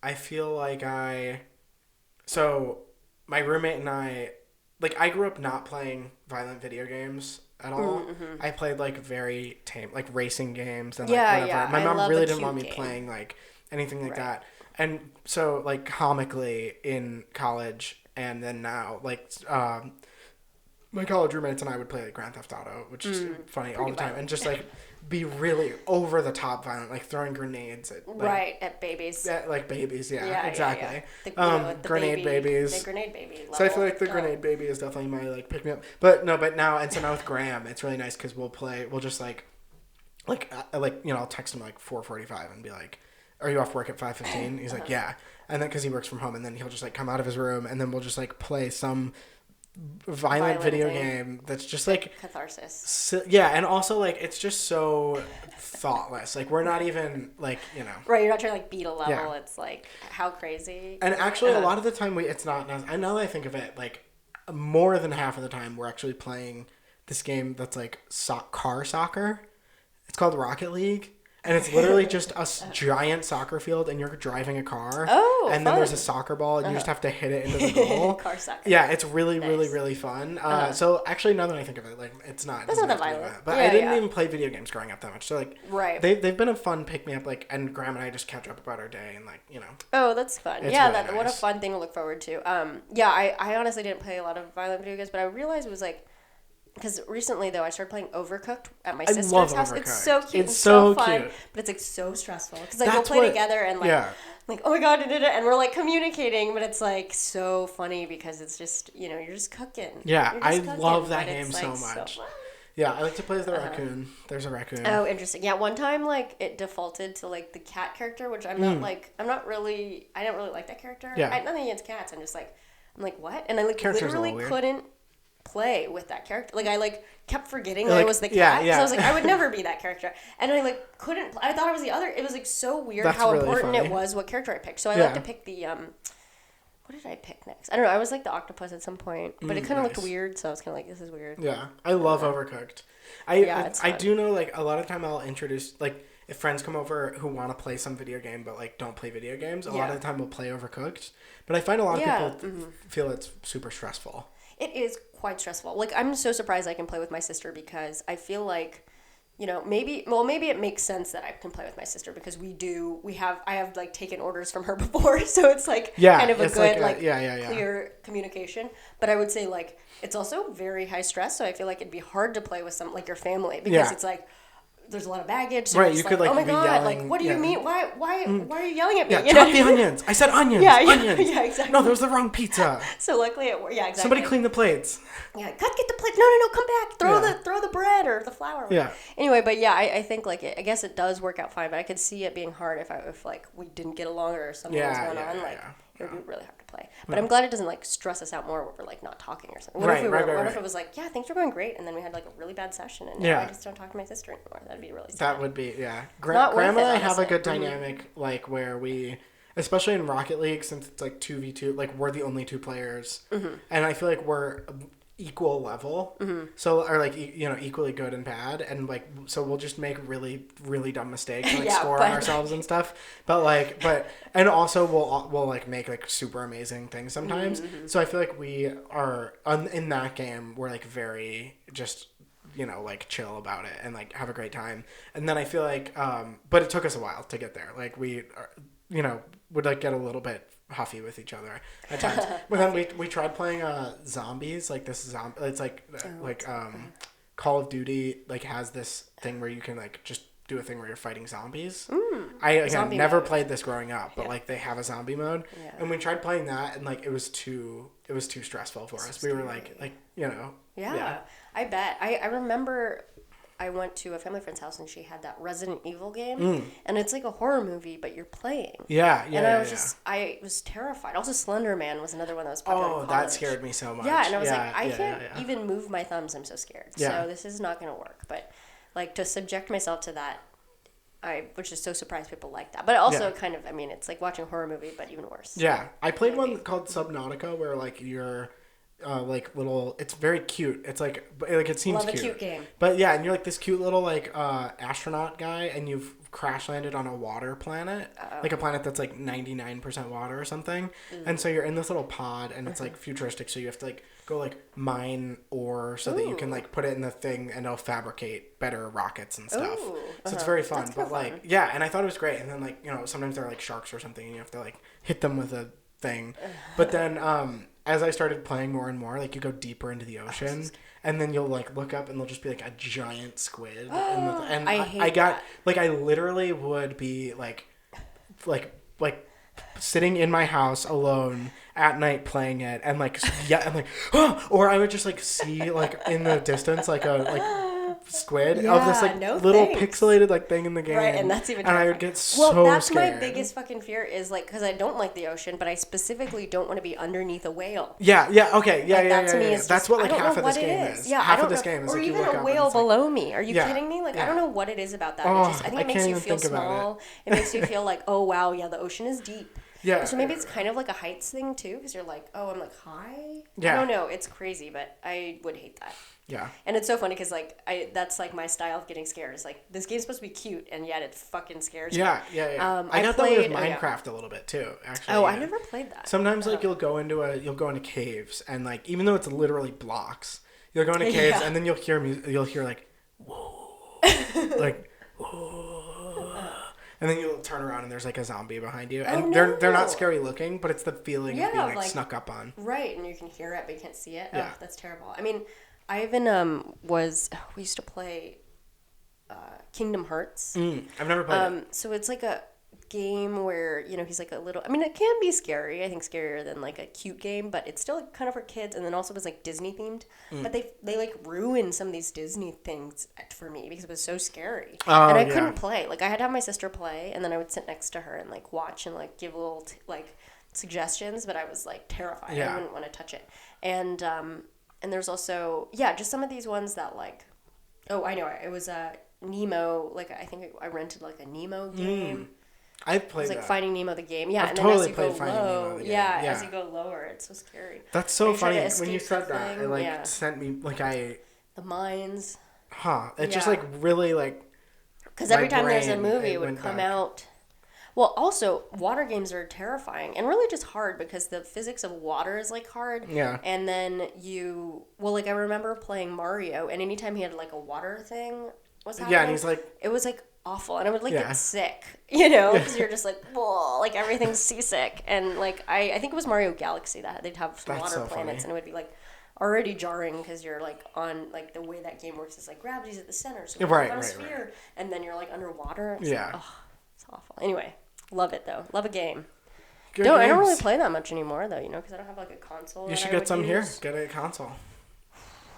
I feel like so my roommate and I, like, I grew up not playing violent video games at all. Mm-hmm. I played like very tame, like racing games and Yeah, like whatever. yeah. My I mom love really a didn't cute want me game. playing like anything like Right. that. And so like comically in college and then now like my college roommates and I would play like Grand Theft Auto, which is funny all the time, violent. and just like be really over the top violent, like throwing grenades at like, at babies. at, like babies. Yeah, Yeah, exactly. The Grenade babies. The grenade baby. Level. So I feel like the grenade baby is definitely my like pick me up. But now with Graham, it's really nice because we'll just I'll text him like 4:45 and be like, "Are you off work at 5:15?" He's like, "Yeah," and then because he works from home, and then he'll just like come out of his room, and then we'll just like play some violent video thing. game that's just like Catharsis. yeah, and also like it's just so thoughtless. Like we're not even like Right, you're not trying to like beat a level. Yeah. It's like how crazy. And actually, a lot of the time it's not. I now that I think of it, like more than half of the time we're actually playing this game that's like car soccer. It's called Rocket League. And it's literally just a giant soccer field, and you're driving a car. Oh, and then fun. there's a soccer ball, and you just have to hit it into the goal. Car soccer. Yeah, it's really, Nice. really, really fun. So actually, now that I think of it, like it's not. That's doesn't not that have to be violent. But Yeah, I didn't yeah. even play video games growing up that much. So like, Right. they've been a fun pick me up. Like, and Graham and I just catch up about our day, and like Oh, that's fun. It's Yeah, really what a nice. fun thing to look forward to. Yeah, I honestly didn't play a lot of violent video games, but I realized it was like, because recently though I started playing Overcooked at my sister's love house. Overcooked. It's so cute. It's and so fun, cute. but it's like so stressful because like we'll That's play what- together and like. yeah. Like, oh my god, and we're like communicating, but it's like so funny because it's just you're just cooking. Yeah, You're just I cooking, love that but game it's, so like, much. fun. Yeah, I like to play as the raccoon. There's a raccoon. Oh, interesting. Yeah, one time like it defaulted to like the cat character, which I'm not like I don't really like that character. Yeah. I nothing against cats. I'm like what? And I like Character's a literally little weird. couldn't play with that character. Like I like kept forgetting You're that I like, was the cat. yeah, So yeah. I was like I would never be that character. And I like couldn't I thought I was the other. It was like so weird That's how really important funny. it was what character I picked. So I Yeah. like to pick the what did I pick next? I don't know. I was like the octopus at some point, but it kind of nice. looked weird, so I was kind of like, this is weird. Yeah, I love Overcooked. It's I fun. do know like a lot of time I'll introduce like if friends come over who want to play some video game but like don't play video games. A lot Yeah. of the time we'll play Overcooked, but I find a lot of Yeah, people feel it's super stressful. It is quite stressful. Like I'm so surprised I can play with my sister because I feel like, maybe it makes sense that I can play with my sister because I have like taken orders from her before, so it's like kind of a it's good yeah. clear communication. But I would say like it's also very high stress, so I feel like it'd be hard to play with some like your family because Yeah. it's like there's a lot of baggage. So Right, you're you just could, like, like, oh my be god, yelling, like what do yeah. you mean? Why are you yelling at me? Yeah, You know chop what the I mean? onions. I said onions. Yeah, onions. yeah, exactly. No, there was the wrong pizza. So luckily yeah, exactly. Somebody clean the plates. Yeah, God, get the plate. No, come back. Yeah. Throw the bread or the flour. Yeah. Anyway, but yeah, I think like I guess it does work out fine, but I could see it being hard if like we didn't get along or something was going on. Like it would be really hard to play. But I'm glad it doesn't like stress us out more when we're like not talking or something. What if Right. it was like, yeah, things are going great, and then we had like a really bad session, and Yeah. now I just don't talk to my sister anymore. That'd be really sad. That would be Not worth Grandma it, and I have a honestly. good dynamic like where we, especially in Rocket League, since it's like 2v2, like we're the only two players, and I feel like we're equal level, so or like equally good and bad, and like so we'll just make really really dumb mistakes and like Yeah, score but- on ourselves and stuff, and also we'll like make like super amazing things sometimes. So I feel like we are in that game we're like very just like chill about it and like have a great time. And then I feel like but it took us a while to get there. Like we are, would like get a little bit huffy with each other at times. But then we tried playing zombies, like this zombie. It's Call of Duty like has this thing where you can like just do a thing where you're fighting zombies. I again never played this growing up, but like they have a zombie mode, and we tried playing that, and like it was too stressful for us. We were like you know. Yeah, I bet. I remember I went to a family friend's house and she had that Resident Evil game, and it's like a horror movie, but you're playing. Yeah. And I was terrified. Also, Slender Man was another one that was popular. Oh, that scared me so much. Yeah, and I was like, I can't even move my thumbs. I'm so scared. Yeah. So this is not going to work. But like to subject myself to that, I was just so surprised people like that. But also kind of, I mean, it's like watching a horror movie, but even worse. Yeah, I played one called Subnautica where like you're. Like little, it's very cute. It's like it seems Love cute. a cute game. But yeah, and you're like this cute little like astronaut guy, and you've crash landed on a water planet, like a planet that's like 99% water or something. And so you're in this little pod, and it's like futuristic. So you have to like go like mine ore so that you can like put it in the thing, and it'll fabricate better rockets and stuff. So it's very fun. But like and I thought it was great. And then like sometimes they're like sharks or something, and you have to like hit them with a thing. But then as I started playing more and more, like you go deeper into the ocean, and then you'll like look up and there'll just be like a giant squid. And I got like I literally would be like sitting in my house alone at night playing it, and like I'm like, oh! Or I would just like see like in the distance like a squid of this like little pixelated like thing in the game, right? And that's even and I would get so that's scared. My biggest fucking fear is like because I don't like the ocean, but I specifically don't want to be underneath a whale. Okay, To me is that's just, what like half of this game is. Yeah, half of this game is or like even you look a up whale and it's like, below me. Are you kidding me? Like I don't know what it is about that. I think it makes you feel small. It makes you feel like, oh wow, yeah, the ocean is deep. Yeah. So maybe it's kind of like a heights thing too, because you're like, oh, I'm like high. Yeah. I don't know. It's crazy, but I would hate that. Yeah. And it's so funny because like that's like my style of getting scared. It's like this game's supposed to be cute, and yet it fucking scares me. Yeah. I got that with Minecraft a little bit too. Actually. Oh, I never played that. Sometimes like you'll go into caves, and like even though it's literally blocks, you'll go into caves, and then you'll hear like whoa, like whoa. And then you'll turn around and there's like a zombie behind you, and they're not scary looking, but it's the feeling of being like snuck up on. Right, and you can hear it, but you can't see it. Yeah. Oh, that's terrible. I mean, I even we used to play Kingdom Hearts. I've never played it. So it's like a game where he's like a little. I mean, it can be scary. I think scarier than like a cute game, but it's still kind of for kids. And then also it was like Disney themed. But they like ruined some of these Disney things for me because it was so scary, and I couldn't play. Like I had to have my sister play, and then I would sit next to her and like watch and like give little like suggestions. But I was like terrified. I wouldn't want to touch it. And there's also just some of these ones that like, oh, I know it was a Nemo. Like I think I rented like a Nemo game. I've played like Finding Nemo the game. Yeah, I've and totally then as you played go Finding low, Nemo the game. as you go lower, it's so scary. That's so funny try to when you escape said that. something, It like sent me like the mines. It just like really like because every time there's a movie, it would come out. Well, also water games are terrifying and really just hard because the physics of water is like hard. Yeah. And then like I remember playing Mario, and anytime he had like a water thing was happening. Yeah, and he's like, it was like awful, and I would like get sick, because you're just like, whoa, like everything's seasick, and like I think it was Mario Galaxy that they'd have water planets, funny. and it would be like already jarring because you're like on like the way that game works is like gravity's at the center, so you're on a sphere, and then you're like underwater. It's like, it's awful. Anyway, love it though. Love a game. I don't really play that much anymore though, because I don't have like a console. You should get some here. Get a console.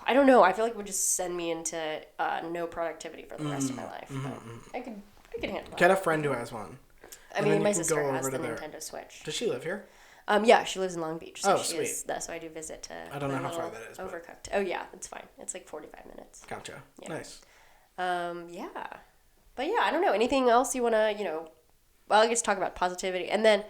I don't know. I feel like it would just send me into no productivity for the rest of my life. I could handle it. Get a friend who has one. I mean, my sister has the Nintendo Switch. Does she live here? Yeah, she lives in Long Beach. So sweet. So I do visit to. I don't know how far that is. Overcooked. Oh yeah, it's fine. It's like 45 minutes. Gotcha. Yeah. Nice. But yeah, I don't know. Anything else you wanna, Well, I guess talk about positivity, and then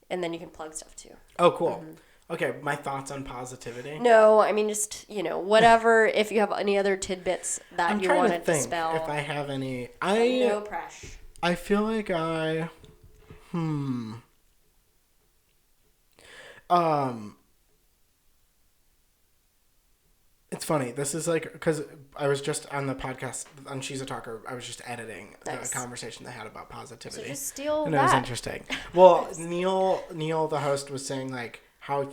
you can plug stuff too. Oh, cool. Okay, my thoughts on positivity. No, I mean just whatever. If you have any other tidbits that you want to dispel. If I have any, no pressure. I feel like It's funny. This is like, because I was just on the podcast on She's a Talker. I was just editing the conversation they had about positivity. So just steal and that. It was interesting. Well, Neil, the host, was saying like how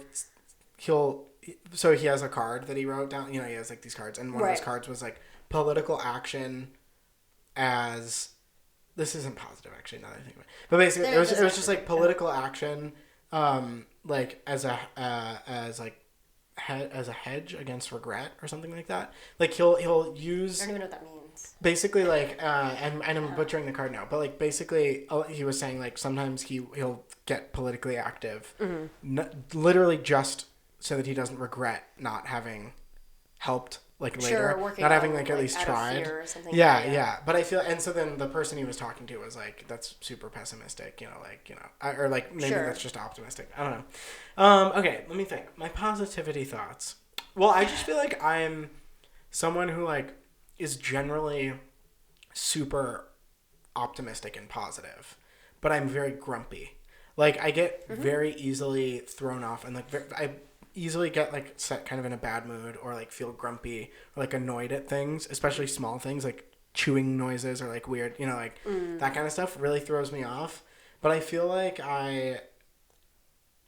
so he has a card that he wrote down. You know, he has like these cards, and one of his cards was like political action as. This isn't positive, actually. Now that I think about it, but basically, it was just like political action, like as a hedge against regret or something like that. Like he'll use. I don't even know what that means. Basically, like, and I'm butchering the card now, but like basically, he was saying like sometimes he'll get politically active, literally just so that he doesn't regret not having helped. Like later, not having like at least tried. Yeah. But I feel, and so then the person he was talking to was like, "That's super pessimistic," or like maybe that's just optimistic. I don't know. Okay, let me think. My positivity thoughts. Well, I just feel like I'm someone who like is generally super optimistic and positive, but I'm very grumpy. Like I get very easily thrown off, and like I easily get like set kind of in a bad mood or like feel grumpy or like annoyed at things, especially small things like chewing noises or like weird, like that kind of stuff really throws me off. But I feel like I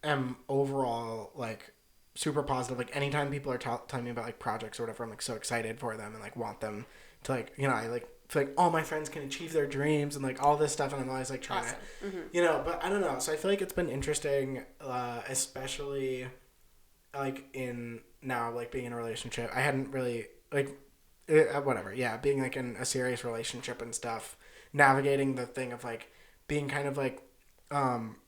am overall like super positive. Like anytime people are telling me about like projects or whatever, I'm like so excited for them and like want them to like, I like feel like all my friends can achieve their dreams and like all this stuff, and I'm always like trying to, but I don't know. So I feel like it's been interesting, especially like in now like being in a relationship. I hadn't really like whatever being like in a serious relationship and stuff, navigating the thing of like being kind of like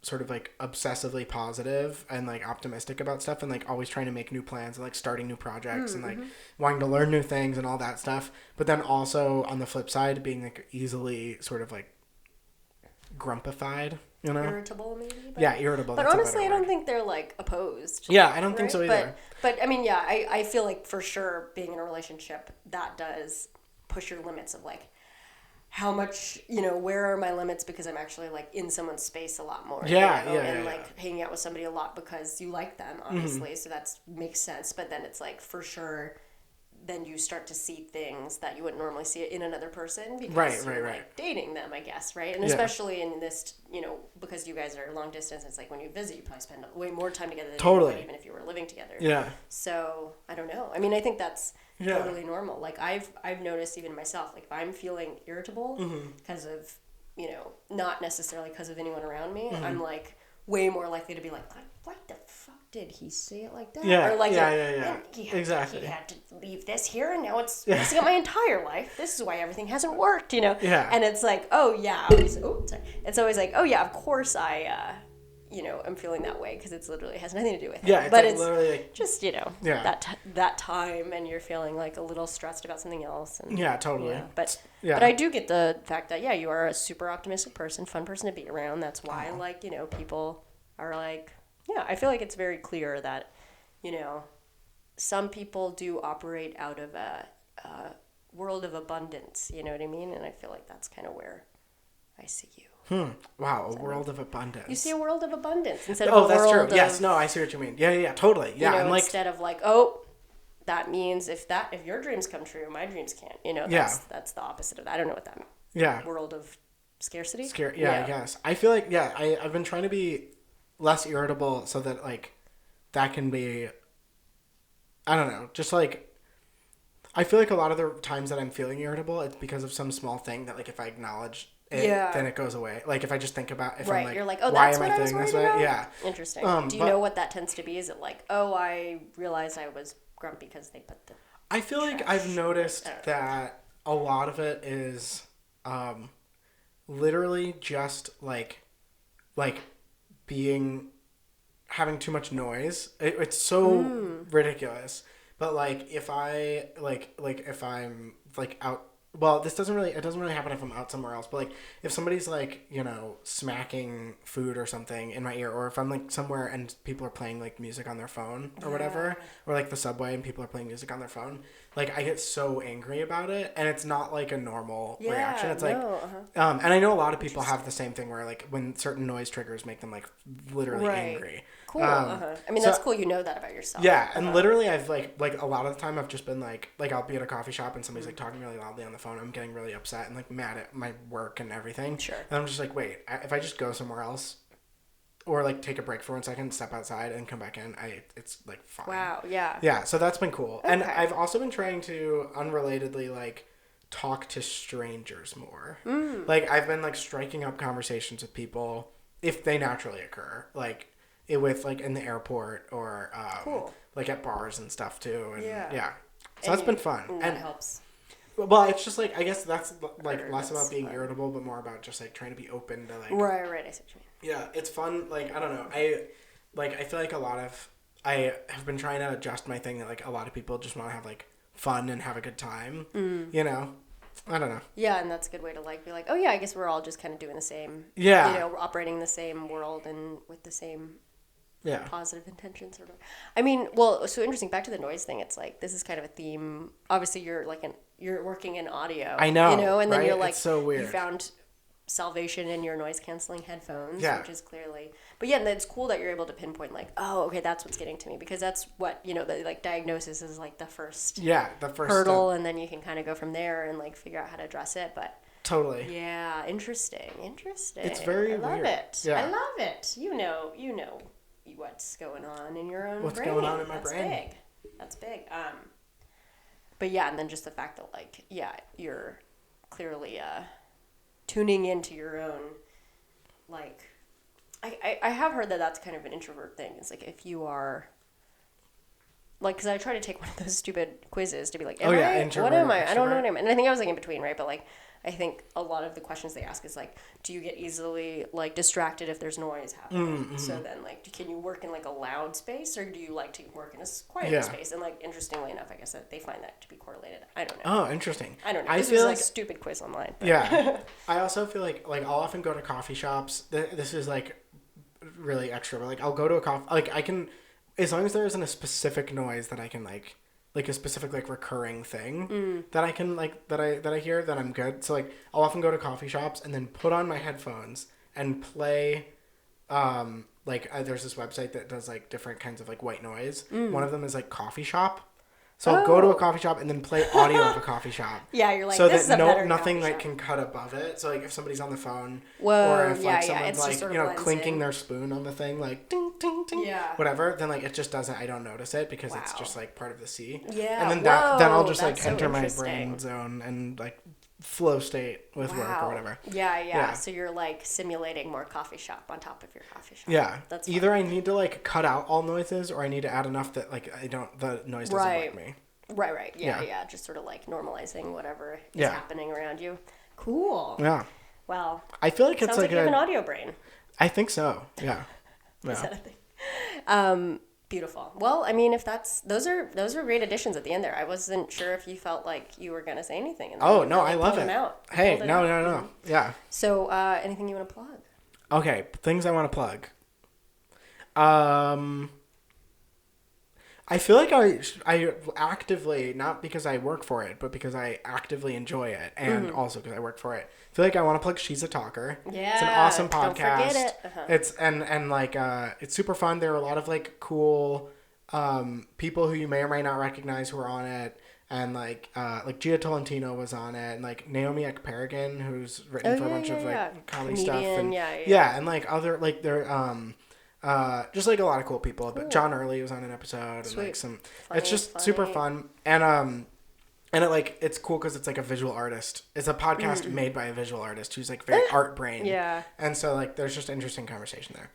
sort of like obsessively positive and like optimistic about stuff, and like always trying to make new plans and like starting new projects and like wanting to learn new things and all that stuff, but then also on the flip side being like easily sort of like grumpified. Irritable, maybe. Irritable. But honestly, I don't think they're like opposed. Yeah, I don't think so either. But I mean, I feel like for sure being in a relationship, that does push your limits of like how much, where are my limits, because I'm actually like in someone's space a lot more. And like hanging out with somebody a lot because you like them, obviously. So that makes sense. But then it's like for sure. Then you start to see things that you wouldn't normally see in another person because you're like dating them, I guess, right? And especially in this, because you guys are long distance, it's like when you visit, you probably spend way more time together than you would even if you were living together. Yeah. So I don't know. I mean, I think that's totally normal. Like I've noticed even myself, like if I'm feeling irritable because of, not necessarily because of anyone around me, I'm like way more likely to be like, what the fuck did he say it like that? Yeah, or like exactly. He had to leave this here, and now it's messing up my entire life. This is why everything hasn't worked, Yeah. And it's like, it's always like, oh yeah, of course I, I'm feeling that way because it's literally has nothing to do with it. Yeah, but like it's literally like, just that time, and you're feeling like a little stressed about something else. And, totally. But I do get the fact that you are a super optimistic person, fun person to be around. That's why people are like. Yeah, I feel like it's very clear that, some people do operate out of a world of abundance, you know what I mean? And I feel like that's kind of where I see you. Wow, a world of abundance. You see a world of abundance instead of a world of... Oh, that's true. Yes, no, I see what you mean. Yeah, totally. Yeah, I'm like... Instead of like, that means if your dreams come true, my dreams can't, that's the opposite of that. I don't know what that means. Yeah. World of scarcity? I guess. I feel like, I've been trying to be less irritable so that like that can be, I don't know, just like I feel like a lot of the times that I'm feeling irritable, it's because of some small thing that like if I acknowledge it, then it goes away. Like if I just think about if I'm like, you're like, why that's am what I was feeling this worried way? about? Yeah. Interesting. Do you know what that tends to be? Is it like, I realized I was grumpy because they put the I feel like I've noticed that a lot of it is literally just like having too much noise. It's so ridiculous. But like if I like if I'm like out well, it doesn't really happen if I'm out somewhere else, but like if somebody's like, smacking food or something in my ear, or if I'm like somewhere and people are playing like music on their phone or whatever, or like the subway and people are playing music on their phone, like I get so angry about it, and it's not like a normal reaction. It's and I know a lot of people have the same thing where like when certain noise triggers make them like literally angry. Cool. I mean, that's cool. You know that about yourself. Yeah, and literally, I've like a lot of the time, I've just been like I'll be at a coffee shop and somebody's like talking really loudly on the phone. I'm getting really upset and like mad at my work and everything. Sure. And I'm just like, wait, if I just go somewhere else, or like take a break for 1 second, step outside, and come back in, it's like fine. Wow. Yeah. Yeah. So that's been cool, Okay. and I've also been trying to unrelatedly like talk to strangers more. Like I've been like striking up conversations with people if they naturally occur, like. With like in the airport or cool. like at bars and stuff too, and yeah. So that's been fun. And that helps. Well, it's just like I guess that's like less about being irritable, but more about just like trying to be open to like. Right. I see what you mean. Yeah, it's fun. Like I don't know, I feel like I have been trying to adjust my thing that like a lot of people just want to have like fun and have a good time. I don't know. Yeah, and that's a good way to like be like, oh yeah, I guess we're all just kind of doing the same. Yeah. We're operating in the same world and with the same. Yeah. Positive intentions. I mean, well, so interesting. Back to the noise thing. It's like this is kind of a theme. Obviously, you're working in audio. I know. And then right? you're like, it's so weird. You found salvation in your noise canceling headphones, yeah. which is clearly. But yeah, and it's cool that you're able to pinpoint like, oh, okay, that's what's getting to me, because that's what the like diagnosis is like the first. Yeah, the first hurdle, step. and then you can kind of go from there and like figure out how to address it. But totally. Yeah, interesting. It's very I love weird. it. Yeah. I love it. You know. What's going on in your own brain. What's going on in my brain. That's big. But yeah, and then just the fact that like, yeah, you're clearly tuning into your own, like, I have heard that that's kind of an introvert thing. It's like if you are, like, because I try to take one of those stupid quizzes to be like, what am I? I don't know what I'm, and I think I was like in between, right? But like, I think a lot of the questions they ask is like, do you get easily like distracted if there's noise happening? Mm-hmm. So then like, can you work in like a loud space, or do you like to work in a quiet space? And like, interestingly enough, I guess that they find that to be correlated. I don't know. Oh, interesting. I don't know. This is like a stupid quiz online. But. Yeah. I also feel like I'll often go to coffee shops. This is like really extra, but like I'll go to a coffee, like I can, as long as there isn't a specific noise that I can like a specific like recurring thing that I can like that I hear, then I'm good. So like I'll often go to coffee shops and then put on my headphones and play there's this website that does like different kinds of like white noise. One of them is like coffee shop. So I'll go to a coffee shop and then play audio of a coffee shop. Yeah, you're like, so this that is a better nothing coffee like shop. can cut above it. So like if somebody's on the phone, whoa, or if like someone's like sort of clinking their spoon on the thing, like ding ding ding, whatever, then like it just doesn't. I don't notice it because it's just like part of the sea. Yeah, and then then I'll just like enter my brain zone and like flow state with work or whatever. Yeah. So you're like simulating more coffee shop on top of your coffee shop. Yeah. That's either I need to like cut out all noises, or I need to add enough that like the noise doesn't bug me. Right. Yeah. Just sort of like normalizing whatever is happening around you. Cool. Yeah. Well, I feel like it's sounds like you have an audio brain. I think so. Yeah. Is that a thing? Beautiful. Well, I mean, if those are great additions at the end there. I wasn't sure if you felt like you were gonna say anything. And no, I love it. Hey, no. Mm-hmm. Yeah. So, anything you want to plug? Okay, things I want to plug. I feel like I actively, not because I work for it, but because I actively enjoy it, and also because I work for it, I feel like I want to plug She's a Talker. Yeah, it's an awesome podcast. Don't forget it. It's and like it's super fun. There are a lot of like cool people who you may or may not recognize who are on it, and like Gia Tolentino was on it, and like Naomi Ekperigin, who's written for a bunch of like comedy stuff, and and like other like they're just like a lot of cool people. But John Early was on an episode. Sweet. And like some, it's just super fun. And it like, it's cool because it's like a visual artist. It's a podcast made by a visual artist who's like very art brain. Yeah. And so like, there's just interesting conversation there.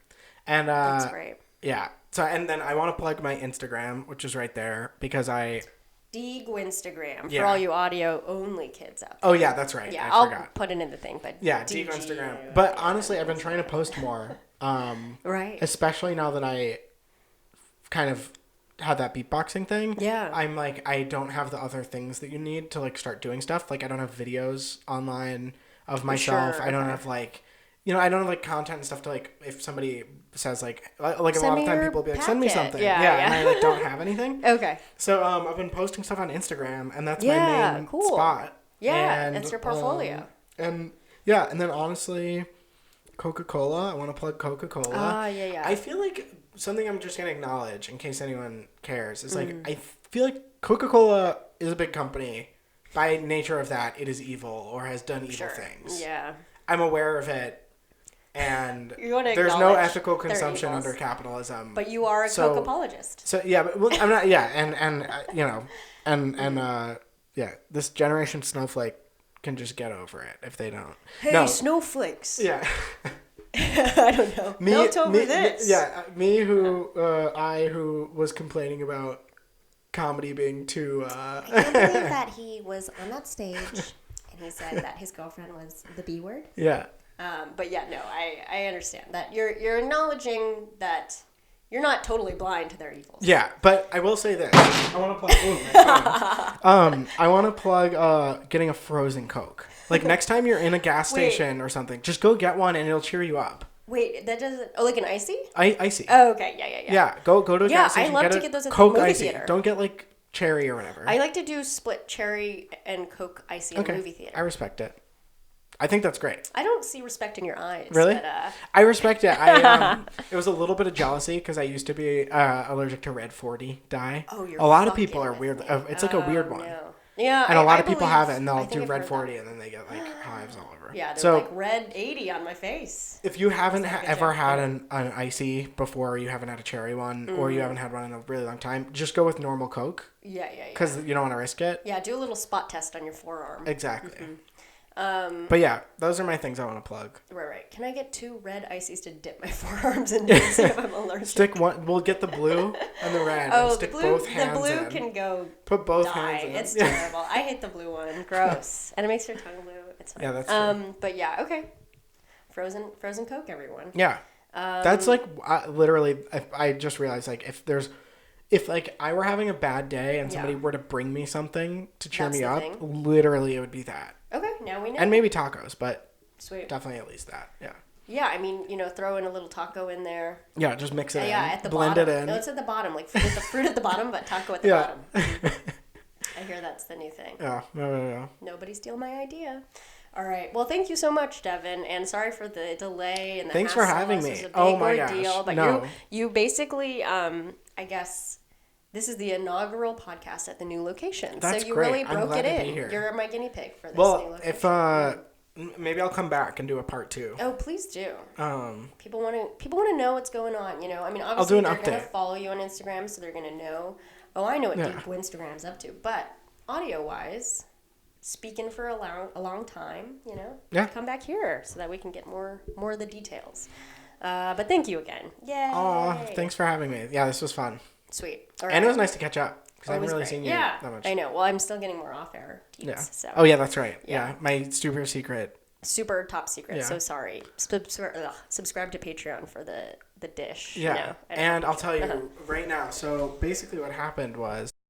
And that's great. Yeah. So, and then I want to plug my Instagram, which is right there, because D Instagram for all you audio only kids out there. Oh yeah, that's right. Yeah, I forgot. I'll put it in the thing, but yeah, D Instagram. But honestly, I've been trying to post more. Right. Especially now that I kind of had that beatboxing thing. Yeah. I'm like, I don't have the other things that you need to like start doing stuff. Like I don't have videos online of myself. Sure, I don't okay. have like, I don't have like content and stuff to like, if somebody says like a lot Send of me time your people will be like, send me packet. something. Yeah, And I like don't have anything. Okay. So I've been posting stuff on Instagram, and that's Yeah, my main cool. spot. Yeah, And, that's your portfolio. And yeah, and then honestly, Coca Cola. I want to plug Coca Cola. Yeah. I feel like something I'm just gonna acknowledge in case anyone cares is like Mm. I feel like Coca Cola is a big company. By nature of that, it is evil or has done evil things. Yeah. I'm aware of it. And You wanna there's no acknowledge ethical their consumption evils. under capitalism. But you are a So- Coca-apologist. So yeah, but well, I'm not. Yeah, yeah, this generation snowflake can just get over it if they don't. Hey, No. snowflakes. Yeah, I don't know. Melt over this. who was complaining about comedy being too. I can't believe that he was on that stage and he said that his girlfriend was the B word. Yeah. But yeah, no, I understand that you're acknowledging that you're not totally blind to their evils. Yeah, but I will say this. I want to plug. I want to plug getting a frozen Coke. Like next time you're in a gas station or something, just go get one and it'll cheer you up. Wait, that doesn't. Oh, like an icy? Icy. Oh, okay, yeah. Yeah, go to a gas station. I love get to a get those at the Coke movie icy. theater. Don't get like cherry or whatever. I like to do split cherry and Coke icy in the movie theater. I respect it. I think that's great. I don't see respect in your eyes. Really? But, I respect it. It was a little bit of jealousy because I used to be allergic to red 40 dye. Oh, you're a lot of fucking people are with weird. me. It's like a weird one. No. Yeah, And a lot I of people believe- have it, and I they'll think do I've red heard 40, and then they get like hives all over. Yeah, they're so like red 80 on my face. if you haven't It's like a ever jack- had an icy before, you haven't had a cherry one, or Mm-hmm. you haven't had one in a really long time, just go with normal Coke Yeah. because you don't want to risk it. Yeah, do a little spot test on your forearm. Exactly. Mm-hmm. But yeah, those are my things I want to plug. Right. Can I get 2 red ices to dip my forearms into and see if I'm allergic? Stick one. We'll get the blue and the red. Oh, and the stick blue. both The hands blue in. can go Put both die. hands in. It's terrible. I hate the blue one. Gross. And it makes your tongue blue. It's fine. Yeah, that's true. But yeah, okay. Frozen Coke, everyone. Yeah, that's like literally. I just realized like if like I were having a bad day and somebody were to bring me something to cheer That's me the up, thing. literally it would be that, Okay, now we know. and maybe tacos, but Sweet. definitely at least that. Yeah. Yeah, I mean, throw in a little taco in there. Yeah, just mix it in. Yeah, at the blend bottom. it in. No, it's at the bottom, like with the fruit at the bottom, but taco at the Yeah. bottom. I hear that's the new thing. Yeah. No. Nobody steal my idea. All right. Well, thank you so much, Devon, and sorry for the delay and the Thanks for hassle. having This me. was a big Oh my gosh, ordeal, but no. you basically, I guess, this is the inaugural podcast at the new location. That's so you great. really I'm broke glad it to be in. here. You're my guinea pig for this new Well, location. if maybe I'll come back and do a part 2. Oh, please do. Um. People want to know what's going on. I mean, do obviously an they're gonna update. follow you on Instagram, so they're gonna know. Oh, I know what Yeah. Deep Instagram's up to. But audio wise, speaking for a long time, Yeah. come back here so that we can get more of the details. But thank you again. Yay! Aw, thanks for having me. Yeah, this was fun, Sweet. All and it was right. nice to catch up because I haven't Always really great. seen you Yeah, that much. I know. Well, I'm still getting more off air deets. Yeah. So. Oh yeah, that's right. Yeah. Yeah, my super secret. Super top secret. Yeah. So sorry. Subscribe to Patreon for the dish. Yeah, No, I don't and have I'll tell you Uh-huh. right now. So basically, what happened was